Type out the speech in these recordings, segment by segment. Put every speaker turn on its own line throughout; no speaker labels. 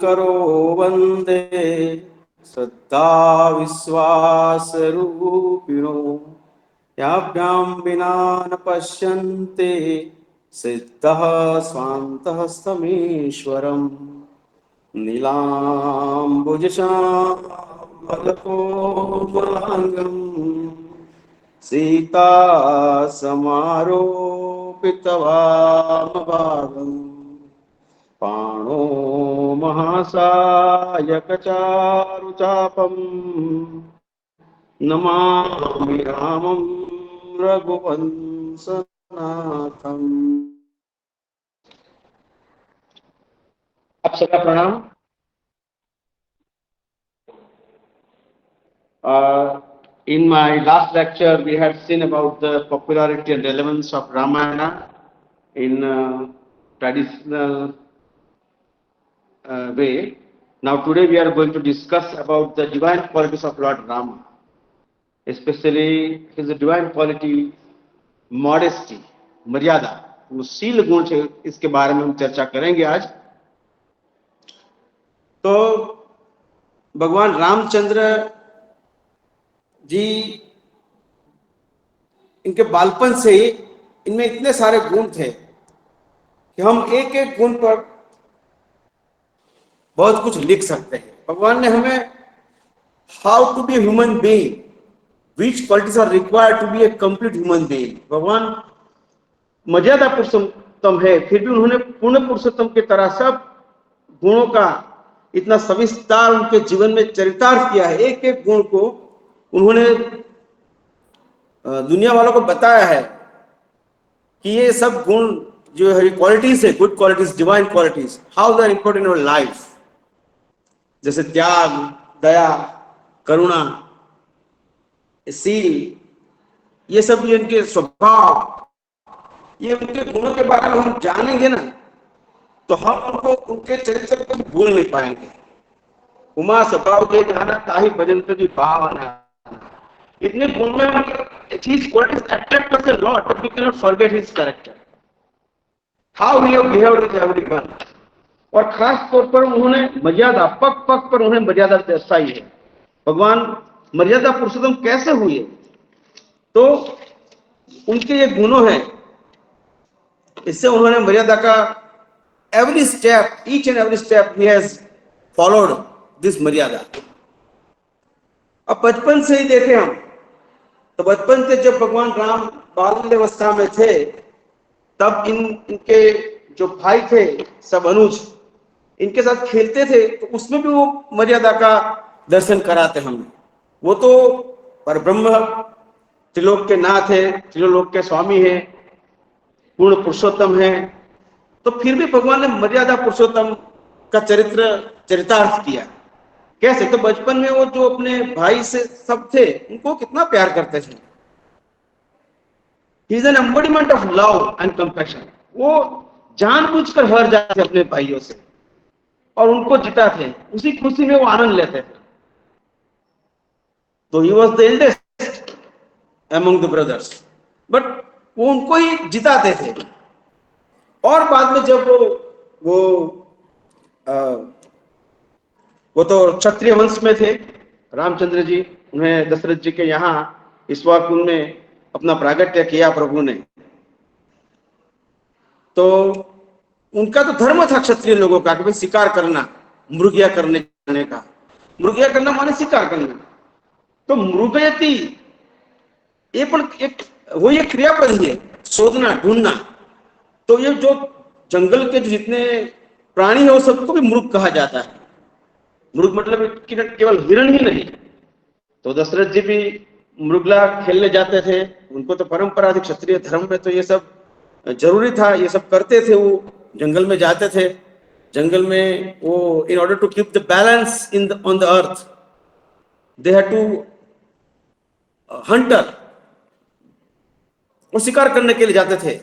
करो वंदे श्रद्धा विश्वास रूपिणो याभ्यां विना न पश्यन्ते सिद्धः स्वान्तः समीश्वरम् नीलाम्बुजश्यामलकोमलाङ्गम् सीता समारोपितवामभागम् पाणो महासायकचारुचापम् नमामि रामं रघुवंशनाथम्। आप सबका प्रणाम। In my last lecture, we had seen about the popularity and relevance of Ramayana in traditional way. Now today we are going to discuss about the divine qualities of Lord Rama, especially his divine quality modesty, मर्यादा, वो शील गुण है, इसके बारे में हम चर्चा करेंगे आज। तो भगवान रामचंद्र जी, इनके बालपन से ही इनमें इतने सारे गुण थे कि हम एक एक गुण पर बहुत कुछ लिख सकते हैं। भगवान ने हमें how to be human being, which qualities are required to be a complete human being. भगवान मर्यादा पुरुषोत्तम है, फिर भी उन्होंने पूर्ण पुरुषोत्तम की तरह सब गुणों का इतना सविस्तार उनके जीवन में चरितार्थ किया है। एक एक गुण को उन्होंने दुनिया वालों को बताया है कि ये सब गुण जो है क्वालिटीज है, good qualities, divine qualities, how they are important in our life, जैसे त्याग, दया, करुणा, शील, ये सब ये इनके स्वभाव, ये उनके गुणों के बारे में हम जानेंगे ना तो हम उनको, उनके चरित्र को भूल नहीं पाएंगे। उमा स्वभाव के जाना ताही भजन तुझी भावना, इतने गुण में his qualities attract us a lot, but we cannot forget his character, how he have behaved with everyone। और खास तौर पर उन्होंने मर्यादा, पग पग पर उन्हें मर्यादा दर्शाई है। भगवान मर्यादा पुरुषोत्तम कैसे हुए, तो उनके ये गुणों हैं, इससे उन्होंने मर्यादा का every step, each and every step he has followed this मर्यादा। अब बचपन से ही देखें हम, तो बचपन से जब भगवान राम बाल्यावस्था में थे तब इनके जो भाई थे सब अनुज, इनके साथ खेलते थे, तो उसमें भी वो मर्यादा का दर्शन कराते हमें। वो तो परब्रह्म त्रिलोक के नाथ है, त्रिलोक के स्वामी है, पूर्ण पुरुषोत्तम है, तो फिर भी भगवान ने मर्यादा पुरुषोत्तम का चरितार्थ किया। कैसे, तो बचपन में वो जो अपने भाई से सब थे उनको कितना प्यार करते थे। ही is an embodiment of love and compassion. वो जानबूझकर हार जाते थे अपने भाइयों से और उनको जिताते, उसी खुशी में वो आनंद लेते थे। तो he was the eldest among the brothers, but वो उनको ही जिताते थे। और बाद में जब वो तो क्षत्रिय वंश में थे रामचंद्र जी, उन्हें दशरथ जी के यहाँ इक्ष्वाकु में अपना प्रागट्य किया प्रभु ने, तो उनका तो धर्म था क्षत्रिय लोगों का कि भाई शिकार करना, मृगया करने जाने का। मृगया करना माने शिकार करना, तो मृगयति ये पण एक वो ये क्रियापद ही है, शोधना, ढूंढना। तो ये जो जंगल के जितने प्राणी है वो सबको भी मृग कहा जाता है। मृग मतलब केवल हिरण ही नहीं। तो दशरथ जी भी मृगला खेलने जाते थे, उनको तो परंपरा थी क्षत्रिय धर्म में, तो ये सब जरूरी था, ये सब करते थे। वो जंगल में जाते थे, जंगल में वो in order to keep the balance on the earth they had to hunter, वो शिकार करने के लिए जाते थे।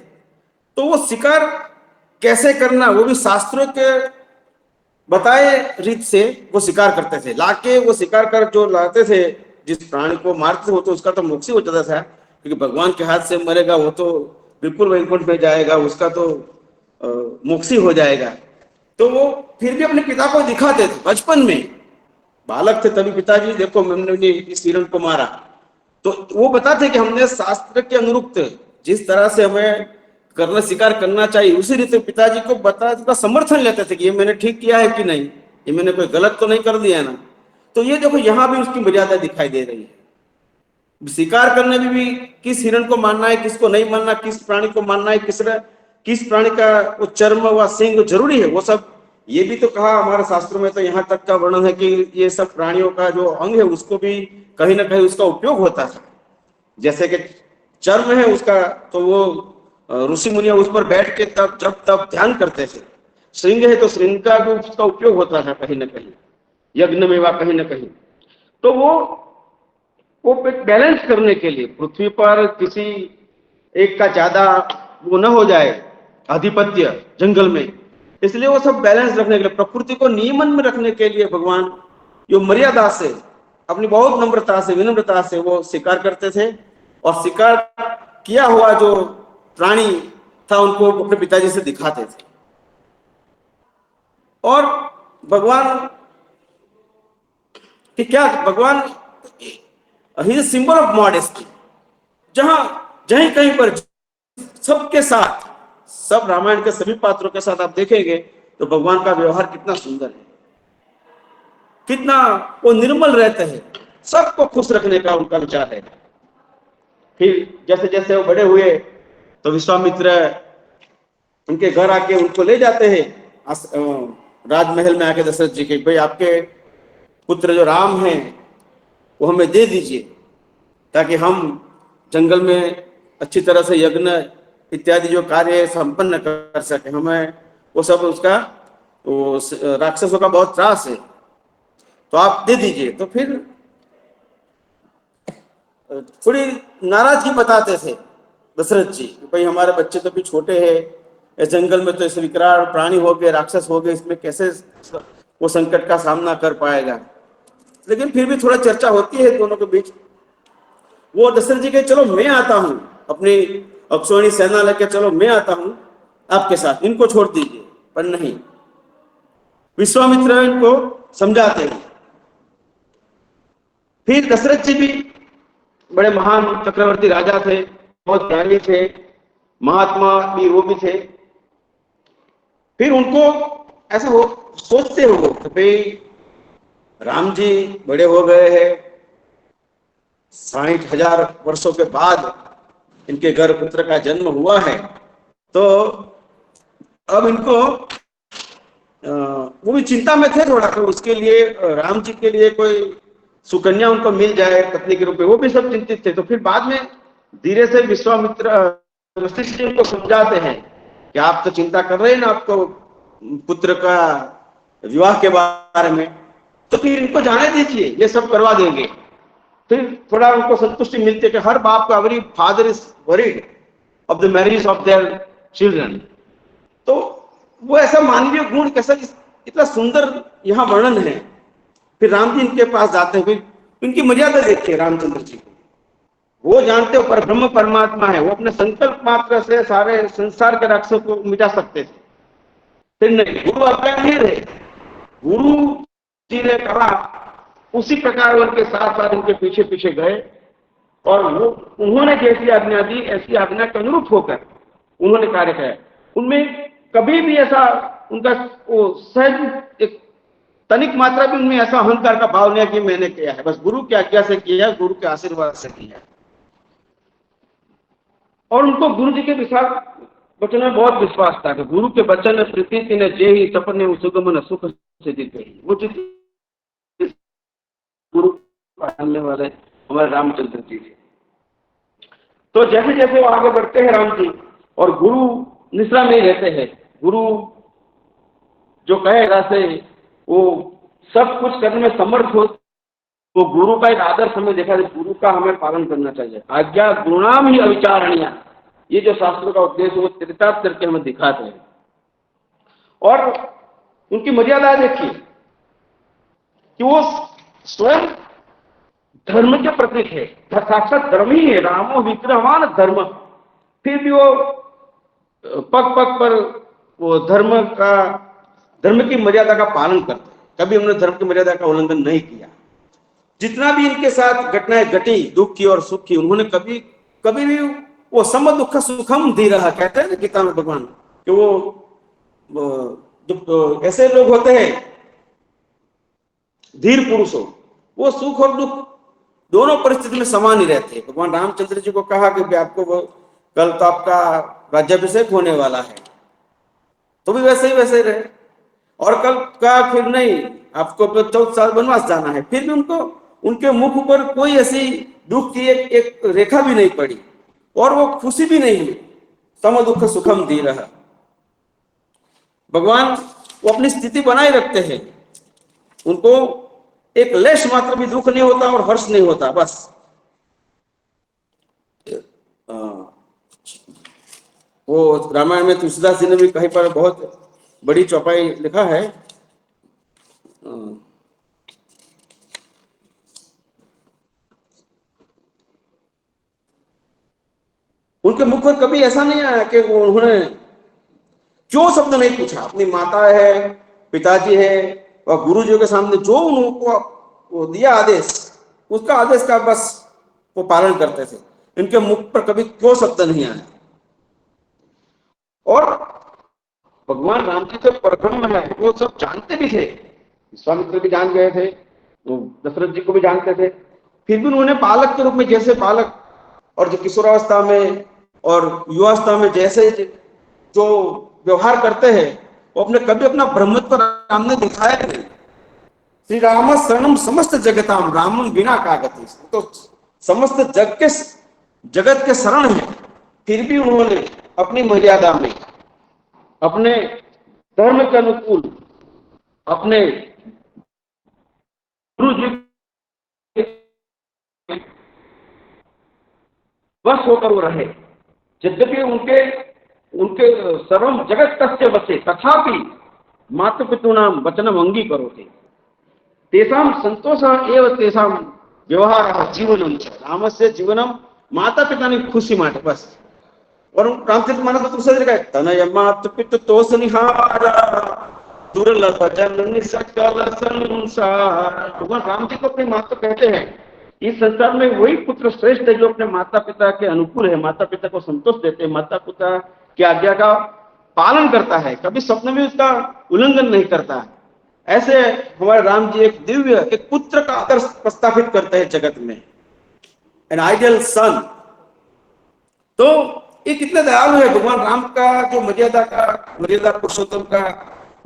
तो वो शिकार कैसे करना, वो भी शास्त्रों के बताए रीत से वो शिकार करते थे। लाके वो शिकार कर जो लाते थे, जिस प्राणी को मारते हो तो उसका तो मोक्ष ही हो जाता था, क्योंकि भगवान के हाथ से मरेगा वो तो बिल्कुल वैकुंठ में जाएगा, उसका तो मोक्ष ही हो जाएगा। तो वो फिर भी अपने पिता को दिखाते थे बचपन में, बालक थे तभी पिताजी देखो हमने इस हिरण को मारा, तो वो बताते कि हमने शास्त्र के अनुरूप जिस तरह से हमें करना शिकार करना चाहिए उसी रीति पिताजी को बता का समर्थन लेते थे कि ये मैंने ठीक किया है कि नहीं, ये मैंने कोई गलत तो नहीं कर दिया ना। तो ये देखो यहाँ भी उसकी मर्यादा दिखाई दे रही है। शिकार करने में भी किस हिरण को मानना है, किसको नहीं मानना, किस प्राणी को मानना है, किस प्राणी का वो चर्म व सिंग जरूरी है, वो सब ये भी तो कहा हमारे शास्त्रों में। तो यहाँ तक का वर्णन है कि ये सब प्राणियों का जो अंग है उसको भी कहीं ना कहीं उसका उपयोग होता है। जैसे कि चर्म है उसका, तो वो ऋषि मुनिया उस पर बैठ के तब जब तब ध्यान करते थे। श्रृंग है तो श्रृंग का भी उसका उपयोग होता था कहीं ना कहीं, यज्ञ में वा कहीं ना कहीं। तो वो बैलेंस करने के लिए पृथ्वी पर किसी एक का ज्यादा वो न हो जाए आधिपत्य जंगल में, इसलिए वो सब बैलेंस रखने के लिए, प्रकृति को नियमन में रखने के लिए भगवान जो मर्यादा से अपनी बहुत नम्रता से विनम्रता से वो शिकार करते थे, और शिकार किया हुआ जो प्राणी था उनको अपने पिताजी से दिखाते थे। और भगवान कि क्या भगवान he is symbol of modesty, जहां जहीं कहीं पर सबके साथ, सब रामायण के सभी पात्रों के साथ आप देखेंगे तो भगवान का व्यवहार कितना सुंदर है, कितना वो निर्मल रहते हैं, सबको खुश रखने का उनका विचार है। फिर जैसे जैसे वो बड़े हुए तो विश्वामित्र उनके घर आके उनको ले जाते हैं राजमहल में आके दशरथ जी के, भाई आपके पुत्र जो राम हैं वो हमें दे दीजिए ताकि हम जंगल में अच्छी तरह से यज्ञ इत्यादि जो कार्य संपन्न कर सके, हमें वो सब उसका वो राक्षसों का बहुत त्रास है तो आप दे दीजिए। तो फिर थोड़ी नाराजगी बताते थे दशरथ जी, भाई हमारे बच्चे तो भी छोटे हैं, इस जंगल में तो ऐसे विकराल प्राणी हो गए, राक्षस हो गए, इसमें कैसे वो संकट का सामना कर पाएगा। लेकिन फिर भी थोड़ा चर्चा होती है दोनों के बीच। वो दशरथ जी के चलो मैं आता हूं, अपनी अक्षौणी सेना लेके चलो मैं आता हूं आपके साथ, इनको छोड़ दीजिए। पर नहीं, विश्वामित्र इनको समझाते हैं। फिर दशरथ जी भी बड़े महान चक्रवर्ती राजा थे, बहुत ज्ञानी थे, महात्मा भी वो भी थे। फिर उनको ऐसा हो सोचते हो तो भाई राम जी बड़े हो गए हैं, 60,000 वर्षों के बाद इनके गर्भ पुत्र का जन्म हुआ है, तो अब इनको वो भी चिंता में थे थोड़ा, तो उसके लिए राम जी के लिए कोई सुकन्या उनको मिल जाए पत्नी के रूप में, वो भी सब चिंतित थे। तो फिर बाद में धीरे से विश्वामित्र वशिष्ठ जी को समझाते हैं कि आप तो चिंता कर रहे हैं ना आपको पुत्र का विवाह के बारे में, तो फिर इनको जाने दीजिए, ये सब करवा देंगे। फिर थोड़ा उनको संतुष्टि मिलती है कि हर बाप का every father is worried of the marriage of their children. तो वो ऐसा मानवीय गुण कैसा इतना सुंदर यहाँ वर्णन है। फिर राम जी इनके पास जाते हैं, इनकी मर्यादा देखिए रामचंद्र जी को, वो जानते हो पर ब्रह्म परमात्मा है, वो अपने संकल्प मात्र से सारे संसार के राक्षसों को मिटा सकते थे। फिर नहीं, गुरु अज्ञानी रहे, गुरु जी ने कहा उसी प्रकार उनके साथ साथ उनके पीछे पीछे गए, और वो उन्होंने जैसी आज्ञा दी ऐसी आज्ञा के अनुरूप होकर उन्होंने कार्य किया। उनमें कभी भी ऐसा उनका वो सहज एक तनिक मात्रा भी उनमें ऐसा अहंकार का भाव नहीं है कि मैंने किया है, बस गुरु की आज्ञा से किया, गुरु के आशीर्वाद से किया। और उनको गुरु जी के विशाल वचन में बहुत विश्वास था कि गुरु के वचन प्रीति ने जे ही सपने सुगम न सुख से जीते। वो गुरु मानने वाले हमारे रामचंद्र जी थे। तो जैसे जैसे वो आगे बढ़ते हैं राम जी, और गुरु निश्रा में रहते हैं, गुरु जो कहेगा से वो सब कुछ करने में समर्थ हो, तो गुरु का एक आदर्श हमें देखा जाए, गुरु का हमें पालन करना चाहिए। आज्ञा गुणाम ही अविचारणीय, ये जो शास्त्रों का उद्देश्य वो चरितार्थ करके हमें दिखाते हैं। और उनकी मर्यादा देखिए कि वो स्वयं धर्म के प्रतीक है, साक्षात धर्म ही है, रामो विग्रहवान धर्म। फिर भी वो पग पग पर वो धर्म का धर्म की मर्यादा का पालन करते हैं, कभी उन्होंने धर्म की मर्यादा का उल्लंघन नहीं किया। जितना भी इनके साथ घटनाएं घटी दुख की और सुख की, उन्होंने कभी कभी भी वो सम दुख सुखम दी रहा, कहते हैं ना गीता में भगवान कि वो ऐसे लोग होते हैं धीर पुरुष हो, वो सुख और दुख दोनों परिस्थिति में समान ही रहते हैं। भगवान रामचंद्र जी को कहा कि आपको कल तो आपका राज्याभिषेक होने वाला है, तो भी वैसे ही रहे। और कल का फिर नहीं, आपको 14 साल वनवास जाना है, फिर भी उनको उनके मुख पर कोई ऐसी दुख की एक रेखा भी नहीं पड़ी और वो खुशी भी नहीं हुई। सम दुख सुखम दी रहा। भगवान वो अपनी स्थिति बनाए रखते हैं, उनको एक लेश मात्र भी दुख नहीं होता और हर्ष नहीं होता। बस वो रामायण में तुलसीदास जी ने भी कहीं पर बहुत बड़ी चौपाई लिखा है। उनके मुख पर कभी ऐसा नहीं आया कि उन्होंने जो शब्द नहीं पूछा। अपनी माता है, पिताजी है और गुरुजी के सामने जो उनको वो दिया आदेश, उसका आदेश का बस वो पालन करते थे। इनके मुख पर कभी क्यों शब्द नहीं आया। और भगवान राम जी तो परब्रह्म है, वो सब जानते भी थे। विश्वामित्र भी जान गए थे, वो दशरथ जी को भी जानते थे, फिर भी उन्होंने बालक के रूप में, जैसे बालक और जो किशोरावस्था में और युवावस्था में जैसे जो व्यवहार करते हैं, वो अपने कभी अपना ब्रह्मत्व राम ने दिखाया नहीं। श्री राम शरणम समस्त जगताम रामन बिना कागति, तो समस्त जगत के शरण है, फिर भी उन्होंने अपनी मर्यादा में, अपने धर्म के अनुकूल, अपने गुरु जी बस होकर वो रहे। यद्यपि उनके उनके सर्वम जगत तस्य वसे तथापि मातु पितॄणाम वचनम अंगीकरोति तेषाम संतोषः एव तेषाम व्यवहारः जीवनम च। रामस्य जीवनम माता पिता ने खुशी माटे बस। और रामचरित मानस में दूसरा जगह तनय मातु पितु तोष निहारा दुर्लभ जननी सकल संसार। भगवान राम जी को अपनी माता कहते हैं, इस संसार में वही पुत्र श्रेष्ठ है जो अपने माता पिता के अनुकूल है, माता पिता को संतोष देते हैं, माता पिता की आज्ञा का पालन करता है, कभी स्वप्न में उसका उल्लंघन नहीं करता। ऐसे हमारे राम जी एक दिव्य, एक पुत्र का आदर्श प्रस्थापित करते हैं जगत में, एन आइडियल सन। तो ये कितने दयालु है भगवान राम का, जो मर्यादा पुरुषोत्तम का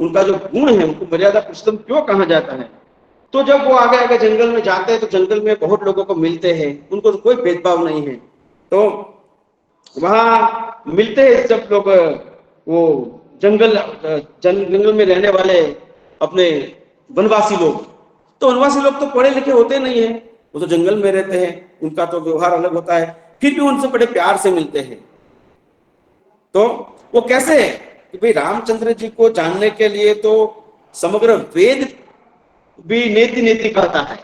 उनका जो गुण है, उनको मर्यादा पुरुषोत्तम क्यों कहा जाता है। तो जब वो आगे आगे जंगल में जाते हैं तो जंगल में बहुत लोगों को मिलते हैं, उनको तो कोई भेदभाव नहीं है। तो वहां मिलते हैं सब लोग, वो जंगल में रहने वाले अपने वनवासी लोग। तो वनवासी लोग तो पढ़े लिखे होते नहीं है, वो तो जंगल में रहते हैं, उनका तो व्यवहार अलग होता है, फिर भी उनसे बड़े प्यार से मिलते हैं। तो वो कैसे है कि भाई रामचंद्र जी को जानने के लिए तो समग्र वेद भी नेति नेति कहता है।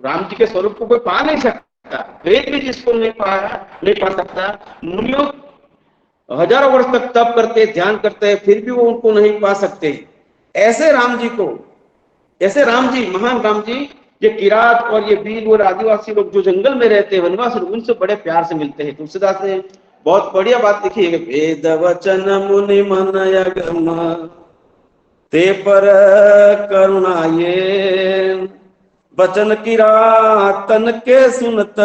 राम जी के स्वरूप को कोई पा नहीं सकता, वेद भी जिसको नहीं पा सकता। मुनियों हजारों वर्ष तक तप करते, ध्यान करते हैं, फिर भी वो उनको नहीं पा सकते। ऐसे राम जी, महान राम जी, ये किरात और ये बीर और आदिवासी लोग जो जंगल में रहते हैं, वनवासी लोग, उनसे बड़े प्यार से मिलते हैं। तुलसीदास ने बहुत बढ़िया बात लिखी है, वेद वचन मुनि मन यगम ते पर करुणाये वचन किरातन के सुनत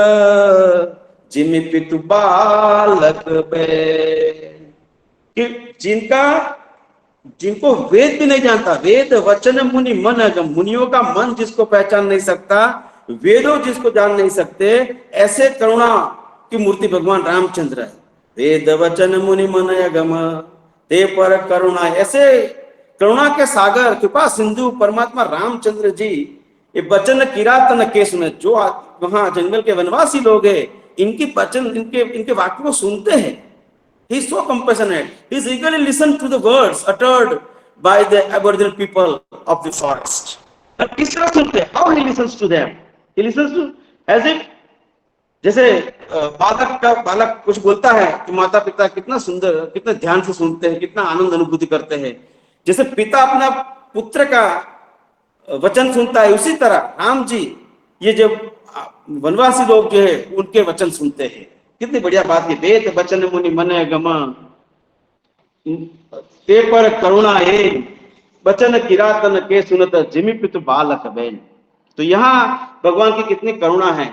जिमि पितु बालक बे। कि जिनको वेद भी नहीं जानता, वेद वचन मुनि मन अगम, मुनियों का मन जिसको पहचान नहीं सकता, वेदों जिसको जान नहीं सकते, ऐसे करुणा की मूर्ति भगवान रामचंद्र है। वेद वचन मुनि मन अगम ते पर करुणा, ऐसे करुणा के सागर कृपा सिंधु परमात्मा रामचंद्र जी ये वचन किरातन के सुने। जो वहां जंगल के वनवासी लोग हैं, इनकी वचन, इनके वाक्य को सुनते हैं। He is so compassionate. He is eagerly listened to the words uttered by the aboriginal people of the forest. अब किस तरह सुनते हैं? How he listens to them? He listens to as if, जैसे बालक कुछ बोलता है तो माता पिता कितना सुंदर, कितना ध्यान से सुनते हैं, कितना आनंद अनुभूति करते हैं। जैसे पिता अपना पुत्र का वचन सुनता है, उसी तरह राम जी ये जब वनवासी लोग जो है उनके वचन सुनते हैं। कितनी बढ़िया बात है। वेद वचन मुनि मन गमा ते पर करुणा है, वचन किरातन के सुनत जिमि पितु बालक बैन। तो यहाँ भगवान की कितनी करुणा है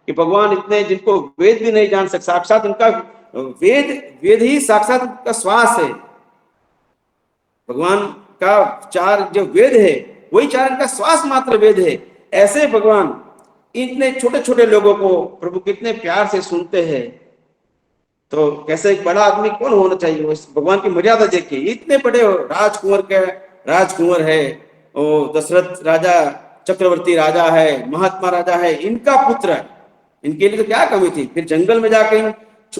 कि भगवान इतने जिनको वेद भी नहीं जान सकते, साक्षात उनका वेद वेद ही साक्षात उनका श्वास है। भगवान का चार जो वेद है वही चार इनका श्वास मात्र वेद है। ऐसे भगवान इतने छोटे छोटे लोगों को प्रभु कितने प्यार से सुनते हैं। तो कैसे एक बड़ा आदमी कौन होना चाहिए, वो भगवान की मर्यादा देखिए। इतने बड़े राजकुंवर के राजकुंवर है, वो दशरथ राजा चक्रवर्ती राजा है, महात्मा राजा है, इनका पुत्र है, इनके लिए तो क्या कमी थी। फिर जंगल में जाकर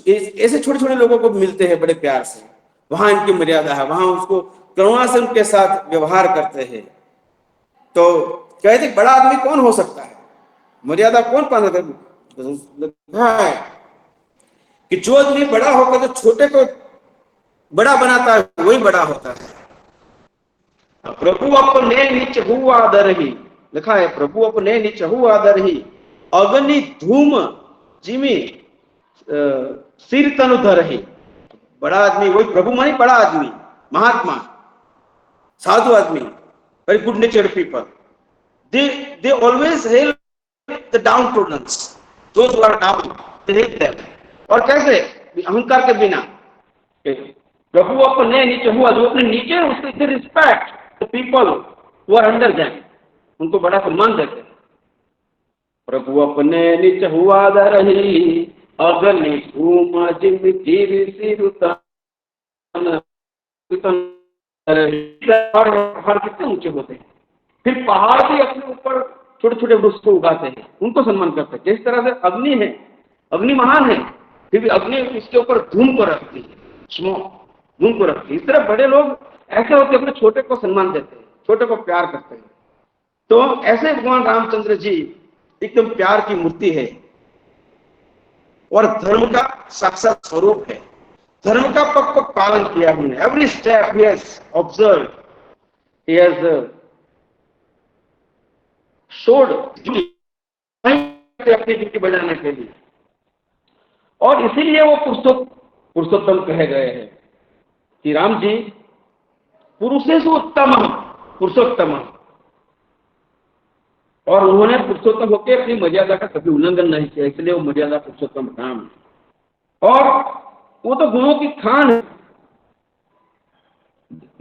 ऐसे छोटे छोटे लोगों को मिलते हैं बड़े प्यार से, वहां इनकी मर्यादा है, वहां उसको करुणा से उनके साथ व्यवहार करते हैं। तो कहते बड़ा आदमी कौन हो सकता है, मर्यादा कौन पाना है कि जो आदमी बड़ा होकर जो छोटे को बड़ा बनाता है वही बड़ा होता है। प्रभु अपने नीच हुआ दर ही, लिखा है प्रभु अपने नीच हुआ दर ही, अग्नि धूम जिमी सिर तनु धर ही। बड़ा आदमी वही प्रभु मानी, बड़ा आदमी, महात्मा, साधु आदमी, very good नेचर्ड people, they always help the downtrodden, those who are down, they help them। और कैसे, अहंकार के बिना। प्रभु अपने नीचे हुआ, जो अपने नीचे उसके respect the people who are under them, उनको बड़ा सम्मान देते। प्रभु अपने नीचे हुआ दरही, अग्नि धूम जिमि सिर तनु पहाड़ कितने ऊंचे होते हैं। फिर पहाड़ भी अपने ऊपर छोटे छोटे वृक्ष को उगाते हैं, उनको सम्मान करते हैं। जिस तरह से अग्नि है, अग्नि महान है, फिर भी अग्नि इसके ऊपर धूम को रखती है, स्मोक धूम को रखती है। इस तरह बड़े लोग ऐसे होते अपने छोटे को सम्मान देते हैं, छोटे को प्यार करते हैं। तो ऐसे भगवान रामचंद्र जी एकदम प्यार की मूर्ति है और धर्म का साक्षात स्वरूप है। धर्म का पक्का पालन किया हमने, every step he has observe, he has showed अपनी ड्यूटी बजाने के लिए। और इसीलिए वो पुरुषोत्तम कहे गए हैं कि राम जी पुरुषेषु उत्तम पुरुषोत्तम, और उन्होंने पुरुषोत्तम होकर अपनी मर्यादा का कभी उल्लंघन नहीं किया, इसलिए वो मर्यादा पुरुषोत्तम राम। और वो तो गुणों की खान है।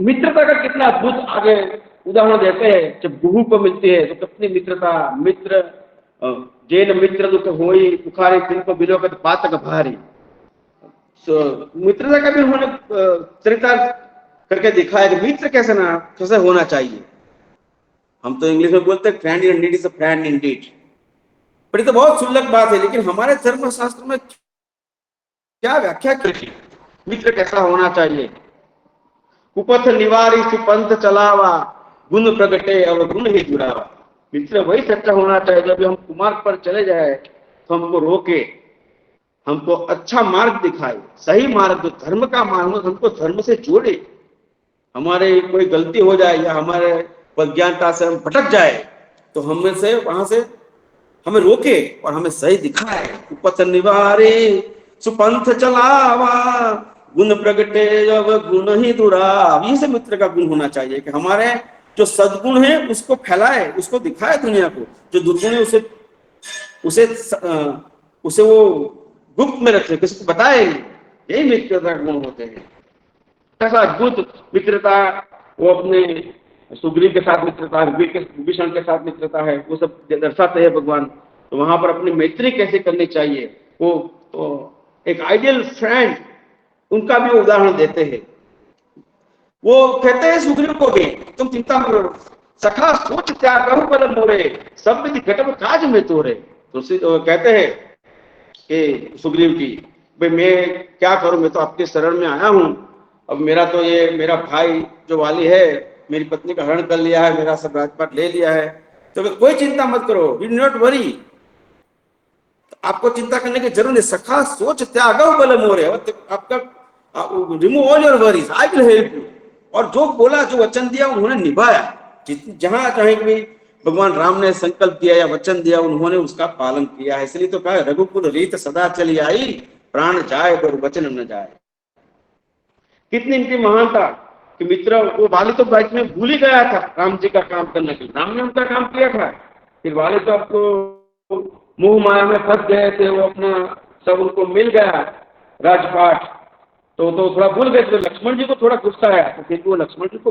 मित्रता का कितना अद्भुत आगे उदाहरण देते हैं। जब गुरु को मिलती है तो कितनी मित्रता, मित्र जैन मित्र दुख होई बुखारी दिन को बिलो कर पातक भारी। मित्रता का भी उन्होंने चरितार्थ करके दिखाया कि मित्र कैसे होना चाहिए। हम तो इंग्लिश में बोलते हैं friend Indeed is a friend Indeed, पर ये तो बहुत सुलभ बात है। लेकिन हमारे धर्म शास्त्र में क्या व्याख्या की, मित्र कैसा होना चाहिए। कुपथ निवारी सुपंथ चलावा, गुण प्रगटे और गुण ही जुड़ावा। मित्र वही सच्चा होना चाहिए जब हम कुमार्ग पर चले जाए तो हमको रोके, हमको अच्छा मार्ग दिखाए, सही मार्ग जो धर्म का मार्ग हमको धर्म से जोड़े। हमारे कोई गलती हो जाए या हमारे अज्ञानता से हम भटक जाए तो हमें से वहां से हमें रोके और हमें सही दिखाए। कुपथ निवारे सुपंथ चलावा, गुण प्रगटे जब गुण ही दुराव। ये से मित्र का गुण होना चाहिए कि हमारे जो सद्गुण है उसको फैलाए, उसको दिखाए दुनिया को। जो दुर्गुण है उसे वो गुप्त में रखे, किसी को बताए नहीं। यही मित्रता के गुण होते हैं। ऐसा अद्भुत मित्रता, वो अपने सुग्रीव के साथ मित्रता, विभीषण के साथ मित्रता है, वो सब दर्शाते हैं भगवान। तो वहां पर अपनी मैत्री कैसे करनी चाहिए, वो तो एक आइडियल फ्रेंड उनका भी उदाहरण देते हैं। वो कहते हैं सुग्रीव को भी, तुम चिंता मत करो, सखा सोच त्याग करो पर मोरे, सब विधि घटम काज में तोरे। तो कहते हैं कि सुग्रीव की भाई मैं क्या करूं, मैं तो आपके शरण में आया हूं। अब मेरा भाई जो वाली है मेरी पत्नी का हरण कर लिया है, मेरा सब राजपाट ले लिया है, तो कोई चिंता मत करो, डू नॉट वरी, आपको चिंता करने की जरूरत नहीं। सखा सोच त्याग बल मोरे, आपका remove all your worries, I will help you. और जो बोला, जो वचन दिया उन्होंने निभाया। जहां कहीं भी भगवान राम ने संकल्प दिया या वचन दिया, उन्होंने उसका पालन किया है। इसलिए तो कहा रघुकुल रीत सदा चली आई, प्राण जाए पर वचन न जाए। कितनी इनकी महानता कि मित्र, वो वाली तो बैच में भूल ही गया था राम जी का काम करने के लिए, राम ने उनका काम किया था। फिर वाले तो आपको मुंह माया में फंस गए थे, वो अपना सब उनको मिल गया राजपाट, तो थोड़ा भूल गए। तो लक्ष्मण जी को थोड़ा गुस्सा आया, तो फिर वो लक्ष्मण जी को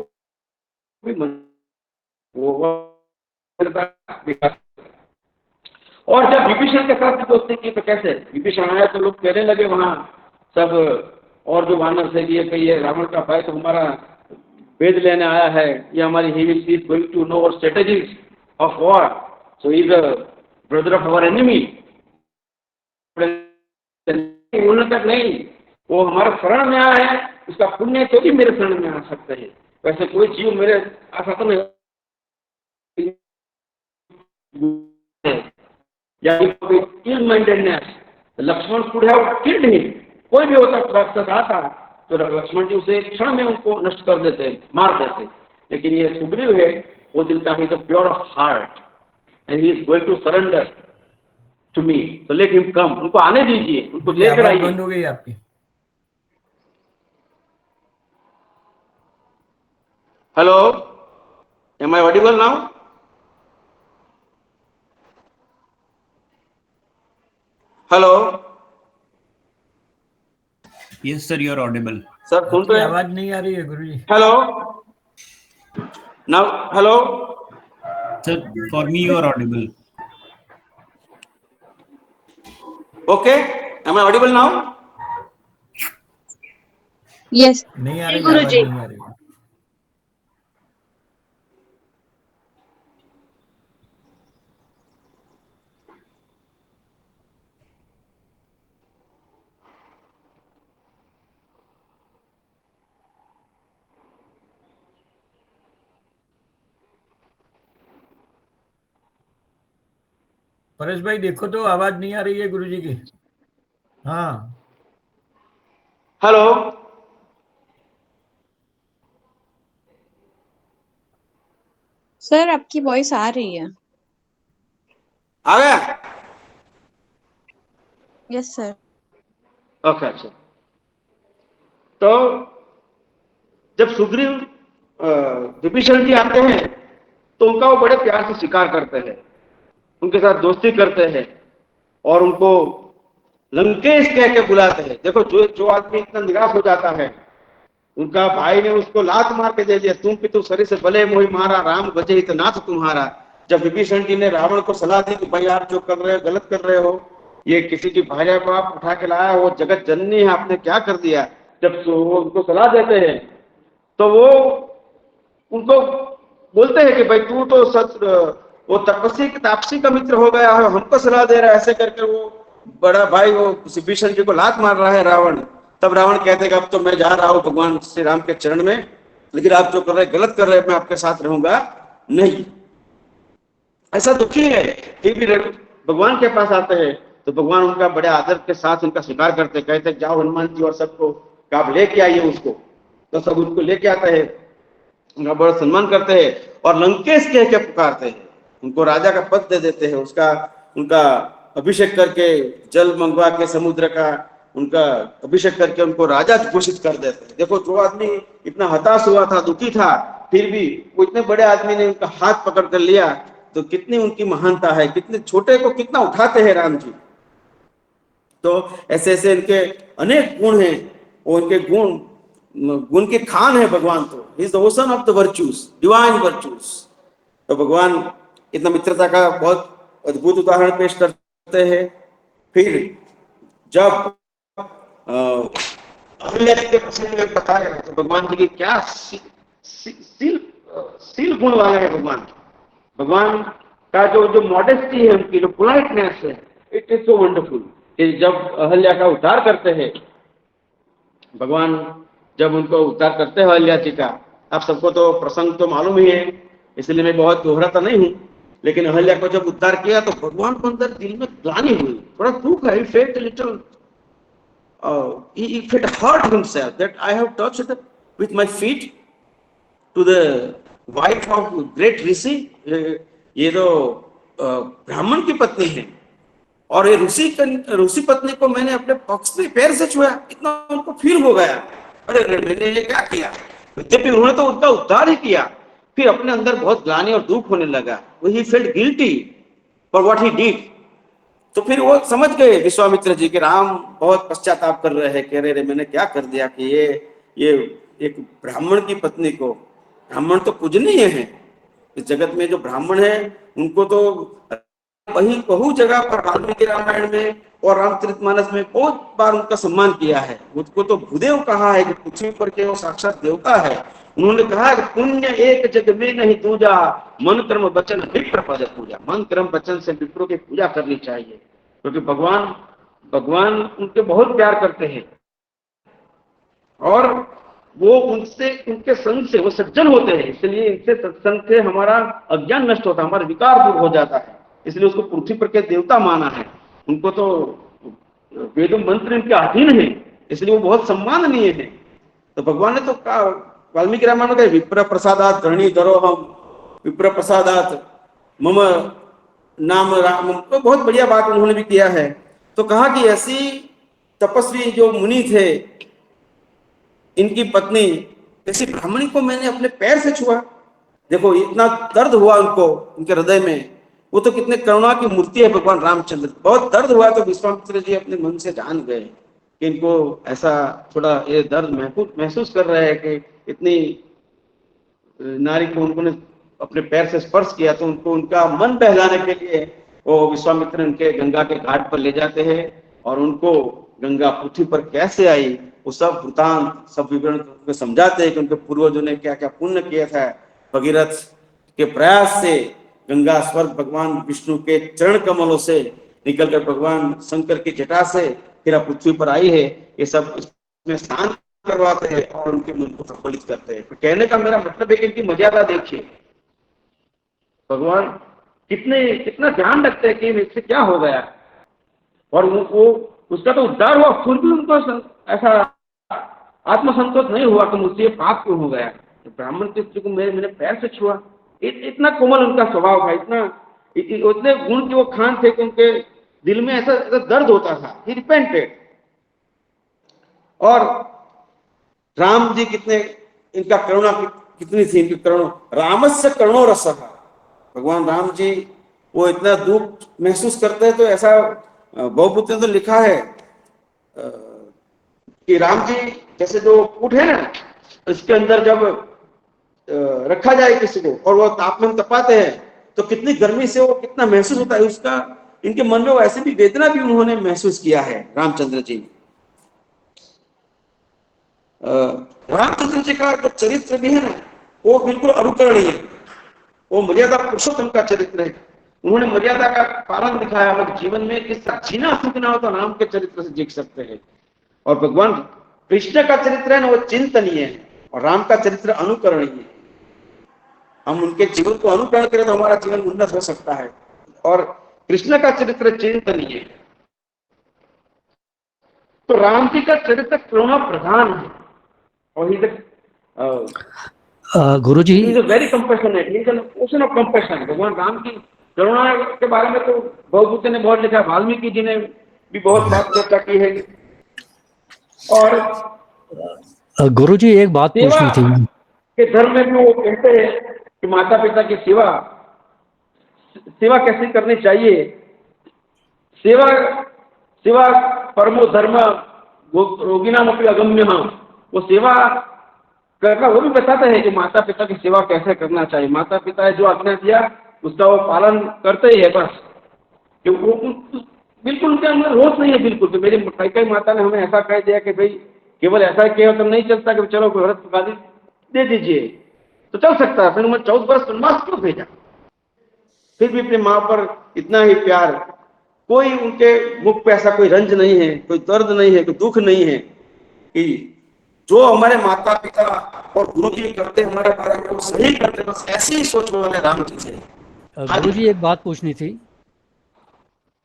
भी और जब विभीषण के साथ दोस्ती की तो कैसे विभीषण आया तो लोग कहने लगे वहां सब, और जो वानर थे ये रावण का भाई तो हमारा वेद लेने आया है, ये हमारी he is going to know our strategies of war, so is a brother of our enemy. उन्होंने तक नहीं, वो हमारे शरण में आया है, उसका पुण्य तो भी मेरे शरण में आ सकते हैं। वैसे कोई जीव मेरे आ सकता नहीं, Lakshman could have killed him. कोई भी होता राक्षस आता तो लक्ष्मण जी उसे क्षण में उनको नष्ट कर देते, मार देते। लेकिन ये सुग्रीव है, वो दिल का, he is pure of heart and he is going to surrender to me, तो लेट हिम कम। उनको आने दीजिए, उनको लेकर आइए।
बंद हो गई आपकी।
Hello, am I audible now? Hello,
yes sir, you are audible.
Sir सुन रहे हैं?
आवाज नहीं आ रही है Guruji.
Hello, now hello
sir, for me you are audible.
Okay, am I audible now?
Yes
नहीं आ रही
गुरुजी।
नहीं आ रही। परेश भाई देखो तो आवाज नहीं आ रही है गुरुजी की। हाँ
हेलो,
सर आपकी वॉइस आ रही है।
आ गया?
Yes sir.
ओके, अच्छा। तो जब सुग्रीव विभीषण जी आते हैं तो उनका वो बड़े प्यार से स्वीकार करते हैं, उनके साथ दोस्ती करते हैं और उनको लंकेश कह के बुलाते हैं। देखो, जो आदमी इतना निराश हो जाता है, उनका भाई ने उसको लात मार के दे दिया, तुम पितु सरी से भले मोहि मारा, राम बचे हित नाथ तुम्हारा। जब विभीषण जी ने रावण को सलाह दी कि भाई आप जो कर रहे हो गलत कर रहे हो, ये किसी की भार्या को आप उठा के लाया, वो जगत जननी है, आपने क्या कर दिया। जब वो उनको सलाह देते हैं तो वो उनको बोलते हैं कि भाई तू तो सच वो तपस्वी तापसी का मित्र हो गया है, हमको सलाह दे रहा है। ऐसे करके वो बड़ा भाई वो विभीषण जी को लात मार रहा है रावण। तब रावण कहते हैं कि अब तो मैं जा रहा हूं भगवान श्री राम के चरण में, लेकिन आप जो कर रहे गलत कर रहे हैं, मैं आपके साथ रहूंगा नहीं। ऐसा दुखी है, फिर भी भगवान के पास आते हैं तो भगवान उनका बड़े आदर के साथ उनका स्वीकार करते, कहते जाओ हनुमान जी और सबको आप लेके आइए उसको। तो सब उनको लेके आते हैं, उनका बड़ा सम्मान करते हैं और लंकेश कह के पुकारते हैं, उनको राजा का पद दे देते हैं। उसका उनका अभिषेक करके, जल मंगवा के समुद्र का उनका अभिषेक करके उनको राजा घोषित कर देते हैं। देखो, जो आदमी इतना हताश हुआ था, दुखी था, फिर भी वो इतने बड़े आदमी ने उनका हाथ पकड़ कर लिया, तो कितनी उनकी महानता है, कितने छोटे को कितना उठाते हैं राम जी। तो ऐसे ऐसे इनके अनेक गुण हैं, और उनके गुण के खान है भगवान। तो is the ocean of the virtues, divine virtues. तो भगवान इतना मित्रता का बहुत अद्भुत उदाहरण पेश करते हैं। फिर जब अहल्या के प्रसंग में बताया तो भगवान जी की क्या सील गुण वाले है भगवान। भगवान का जो मॉडेस्टी है, उनकी जो पोलाइटनेस है, इट इज सो वंडरफुल। जब अहल्या का उद्धार करते हैं भगवान, जब उनको उद्धार करते हैं अहल्या जी का, आप सबको तो प्रसंग तो मालूम ही है, इसलिए मैं बहुत दोहराता नहीं हूं। लेकिन अहल्या को जब उद्धार किया तो भगवान को अंदर दिल में ग्लानि हुई, थोड़ा दुख है, felt little he felt hurt himself that I have touched with my feet to the wife of great ऋषि, ये तो ब्राह्मण की पत्नी है, और ये ऋषि पत्नी को मैंने अपने पक्ष में पैर से छुआ, इतना उनको फील हो गया, अरे मैंने ये क्या किया। यद्यपि उन्होंने तो उनका उद्धार ही किया, फिर अपने अंदर बहुत ग्लानि और दुख होने लगा, he felt guilty for what he did. तो फिर वो समझ गए विश्वामित्र जी के राम बहुत पश्चाताप कर रहे हैं कि अरे मैंने क्या कर दिया कि ये एक ब्राह्मण की पत्नी को, ब्राह्मण तो पूजनीय है इस जगत में, जो ब्राह्मण है उनको तो वही बहु जगह पर वाल्मीकि रामायण में और रामचरितमानस में बहुत बार उनका सम्मान किया है। उसको तो भूदेव कहा है कि पृथ्वी पर के वो साक्षात देवता है। उन्होंने कहा कि पुण्य एक जग में नहीं दूजा, मन कर्म वचन विप्र पद पूजा। मन कर्म वचन से विप्रों की पूजा करनी चाहिए, क्योंकि भगवान उनके बहुत प्यार करते हैं, और वो उनसे, उनके संग से वो सज्जन होते हैं, इसलिए इनसे सत्संग से हमारा अज्ञान नष्ट होता है, हमारा विकार दूर हो जाता है, इसलिए उसको पृथ्वी पर के देवता माना है। उनको तो वेद मंत्र इनके अधीन है, इसलिए वो बहुत सम्माननीय है। तो भगवान ने तो वाल्मीकि रामायण में विप्र प्रसादात धरणी धरो हम, विप्र प्रसादात मम नाम राम, तो बहुत बढ़िया बात उन्होंने भी किया है। तो कहा कि ऐसी तपस्वी जो मुनि थे, इनकी पत्नी ऐसी ब्राह्मणी को मैंने अपने पैर से छुआ। देखो इतना दर्द हुआ उनको, उनके हृदय में, वो तो कितने करुणा की मूर्ति है भगवान रामचंद्र। बहुत दर्द हुआ तो विश्वामित्र जी अपने मन से जान गए कि इनको ऐसा थोड़ा ये दर्द महसूस कर रहे हैं कि इतनी नारी को उन्होंने अपने पैर से स्पर्श किया, तो उनको उनका मन बहलाने के लिए वो विश्वामित्र उनके गंगा के घाट पर ले जाते हैं और उनको गंगा पृथ्वी पर कैसे आई वो सब वृतांत, सब विवरण समझाते हैं कि उनके पूर्वजों ने क्या क्या पुण्य किया था। भगीरथ के प्रयास से गंगा स्वर्ग भगवान विष्णु के चरण कमलों से निकलकर भगवान शंकर की जटा से फिर पृथ्वी पर आई है। ये सब इसमें स्नान करवाते हैं और उनके मन को प्रफुल्लित करते हैं। तो कहने का मेरा मतलब है कि इनकी मर्यादा देखिए, भगवान कितना ध्यान रखते हैं कि इससे क्या हो गया, और वो उसका तो उद्धार हुआ, फिर भी उनको ऐसा आत्मसंतोष नहीं हुआ कि मुझसे ये पाप क्यों हो गया। तो ब्राह्मण के स्त्री को मैंने पैर से छुआ, इतना कोमल उनका स्वभाव था, उतने गुण के वो खान थे कि उनके दिल में ऐसा दर्द होता था। ही रिपेंटेड। और राम जी कितने, इनका करुणा कितनी थी, इनकी करुणा, रामस्य करुणो रसः। भगवान राम जी वो इतना दुख महसूस करते हैं, तो ऐसा बहुपुत्र ने तो लिखा है कि राम जी जैसे जो कूट है ना, इसके अंदर जब रखा जाए किसी को और वो तापमान तपाते हैं तो कितनी गर्मी से वो कितना महसूस होता है, उसका इनके मन में वो ऐसी भी वेदना भी उन्होंने महसूस किया है रामचंद्र जी। रामचंद्र जी का जो चरित्र भी है ना, वो बिल्कुल अनुकरणीय है, वो मर्यादा पुरुषोत्तम का चरित्र है। उन्होंने मर्यादा का पालन दिखाया। अगर जीवन में किसका जीना सीखना हो तो राम के चरित्र से जीख सकते हैं। और भगवान कृष्ण का चरित्र है ना, वो चिंतनीय है, और राम का चरित्र अनुकरणीय है। हम उनके जीवन को अनुकरण करें तो हमारा जीवन उन्नत हो सकता है, और कृष्ण का चरित्र चिंतनीय है। तो राम जी का चरित्र करुणा प्रधान है, और
Guruji
very compassionate, he is an ocean of compassion. भगवान राम की करुणा के बारे में तो बहुबुद्ध ने बहुत लिखा, वाल्मीकि जी ने भी बहुत बात चर्चा की है। और
गुरुजी एक बात पूछनी थी
के धर्म में भी वो कहते हैं कि माता पिता की सेवा कैसे करनी चाहिए। सेवा परमो धर्म रोगिनाम अपनी अगम्य, वो सेवा करना वो भी बताते हैं कि माता पिता की सेवा कैसे करना चाहिए। माता पिता ने जो आज्ञा दिया उसका वो पालन करते ही है बस, कि वो बिल्कुल उनके अंदर रोष नहीं है बिल्कुल। तो मेरी कई माता ने हमें ऐसा कह दिया कि भाई केवल ऐसा किया तो नहीं चलता कि चलो व्रत गादी दे दीजिए तो चल सकता है। फिर उन्होंने 14 वर्ष वनवास क्यों भेजा, फिर भी अपनी माँ पर इतना ही प्यार, कोई उनके मुख पे ऐसा कोई रंज नहीं है, कोई दर्द नहीं है, कोई दुख नहीं है, कि जो हमारे माता पिता और गुरु जी करते हमारे बारे में वो सही करते, बस ऐसे ही सोच वाले राम जी थे।
गुरुजी एक बात पूछनी थी।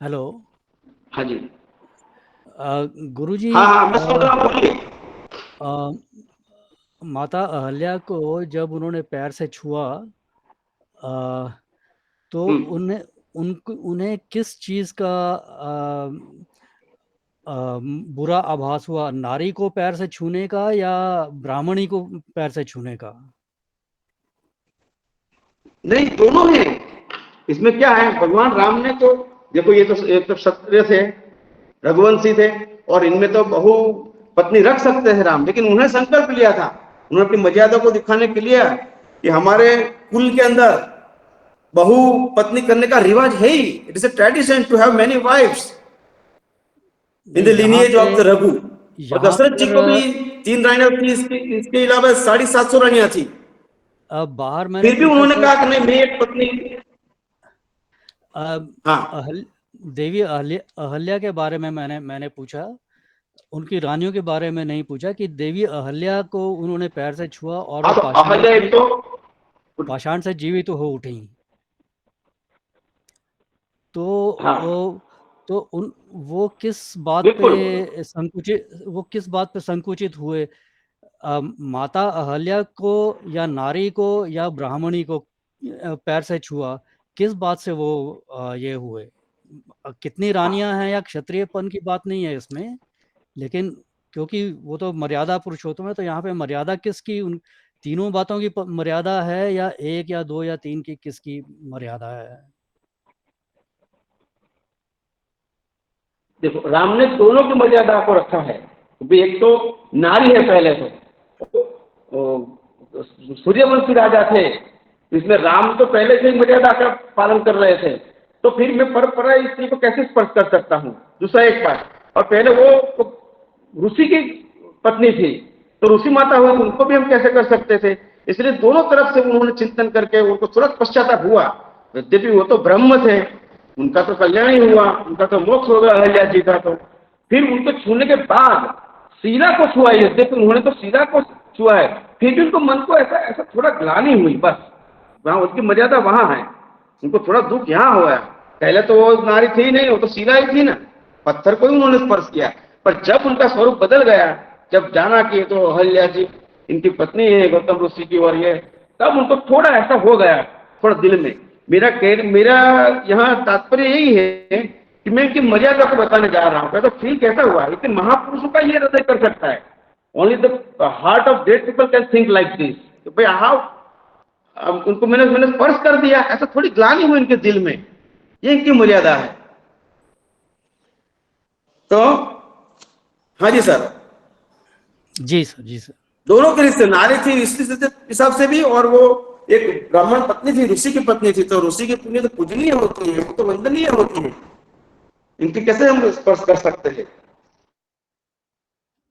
हेलो।
हाँ जी।
गुरुजी
हाँ मैं सुन रहा हूँ, बोलिए।
माता अहल्या को जब उन्होंने पैर से छुआ तो उन्हें उन्हें किस चीज का बुरा आभास हुआ, नारी को पैर से छूने का या ब्राह्मणी को पैर से छूने का?
नहीं, दोनों है। इसमें क्या है, भगवान राम ने तो देखो, ये तो क्षत्रिय थे, रघुवंशी थे, और इनमें तो बहु पत्नी रख सकते थे राम, लेकिन उन्हें संकल्प लिया था, उन्होंने अपनी मर्यादा को दिखाने के लिए कि हमारे कुल के अंदर बहु पत्नी करने का रिवाज है ही। It is a tradition to have many wifes in the lineage of the Raghu. और दशरथ जी को भी 3 रानियां थी, इसके अलावा 750 रानियां थी।
अब बाहर मैंने
फिर भी उन्होंने कहा कि नहीं, मैं एक पत्नी। हाँ,
देवी अहल्या के बारे में मैंने पूछा, उनकी रानियों के बारे में नहीं पूछा कि देवी अहल्या को उन्होंने पैर से छुआ और वो पाषाण से जीवित हो उठी। तो वो किस बात पे संकुचित हुए, माता अहल्या को या नारी को या ब्राह्मणी को पैर से छुआ, किस बात से वो ये हुए? कितनी रानियां हैं या क्षत्रियपन की बात नहीं है इसमें, लेकिन क्योंकि वो तो मर्यादा पुरुषोत्तम है, तो यहाँ पे मर्यादा किसकी, उन तीनों बातों की मर्यादा है या 1 या 2 या 3 की, किसकी मर्यादा है?
देखो, राम ने दोनों की मर्यादा को रखा है। एक तो नारी है, पहले तो सूर्यवंशी राजा थे, इसमें राम तो पहले से मर्यादा का पालन कर रहे थे, तो फिर मैं परंपरा इस चीज को कैसे स्पर्श कर सकता हूँ? दूसरा एक बात, और पहले वो ऋषि की पत्नी थी, तो ऋषि माता हुई, उनको भी हम कैसे कर सकते थे? इसलिए दोनों तरफ से उन्होंने चिंतन करके उनको तुरंत पश्चाताप हुआ। यद्यपि वो तो ब्रह्म थे, उनका तो कल्याण ही हुआ, उनका तो मोक्ष हो गया अहल्या जी का। तो फिर उनको छूने के बाद शीला को छुआ, यद्यपि उन्होंने तो शीला को छुआ है, फिर भी उनको मन को ऐसा थोड़ा ग्लानि हुई, बस वहां उसकी मर्यादा वहां है, उनको थोड़ा दुख यहाँ हुआ। पहले तो वो नारी थी नहीं, वो तो शीला ही थी ना, पत्थर को ही उन्होंने स्पर्श किया। पर जब उनका स्वरूप बदल गया, जब जाना कि तो अहल्या जी इनकी पत्नी है गौतम ऋषि की, और ये तब उनको थोड़ा ऐसा हो गया, थोड़ा दिल में। मेरा यहाँ तात्पर्य यही है कि मैं इनकी मर्यादा को बताने जा रहा हूँ। तो फील कैसा हुआ, इतने महापुरुषों का ये हृदय कर सकता है। Only the heart of great people can think like this. तो भाई हाउ उनको मैंने स्पर्श कर दिया, ऐसा थोड़ी ग्लानि हुई इनके दिल में, ये इनकी मर्यादा है। तो हाँ जी सर।
जी सर।
दोनों के रिश्ते, नारी थी इस हिसाब से भी, और वो एक ब्राह्मण पत्नी थी, ऋषि की पत्नी थी, तो ऋषि की पत्नी तो पूजनीय होती है, वो तो वंदनीय होती है, इनकी कैसे हम स्पर्श कर सकते हैं?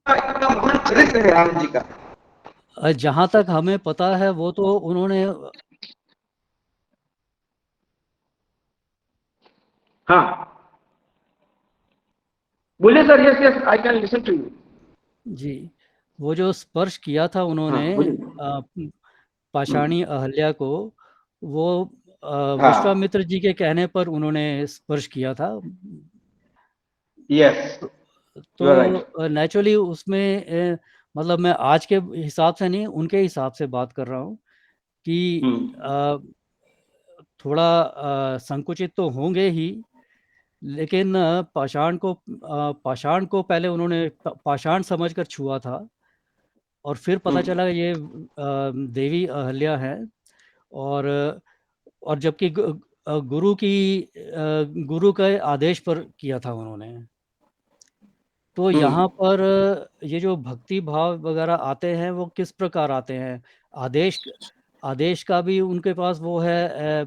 महान चरित्र है राम जी का।
जहां तक हमें पता है वो तो उन्होंने,
हाँ बोलिए सर। Yes I can listen to you.
जी, वो जो स्पर्श किया था उन्होंने पाषाणी अहल्या को, वो विश्वामित्र जी के कहने पर उन्होंने स्पर्श किया था।
यस,
तो नेचुरली उसमें मतलब मैं आज के हिसाब से नहीं, उनके हिसाब से बात कर रहा हूँ कि थोड़ा संकुचित तो होंगे ही, लेकिन पाषाण को पहले उन्होंने पाषाण समझकर छुआ था, और फिर पता चला ये देवी अहल्या है, और जबकि गुरु के आदेश पर किया था उन्होंने। तो यहाँ पर ये जो भक्ति भाव वगैरह आते हैं वो किस प्रकार आते हैं? आदेश का भी उनके पास वो है,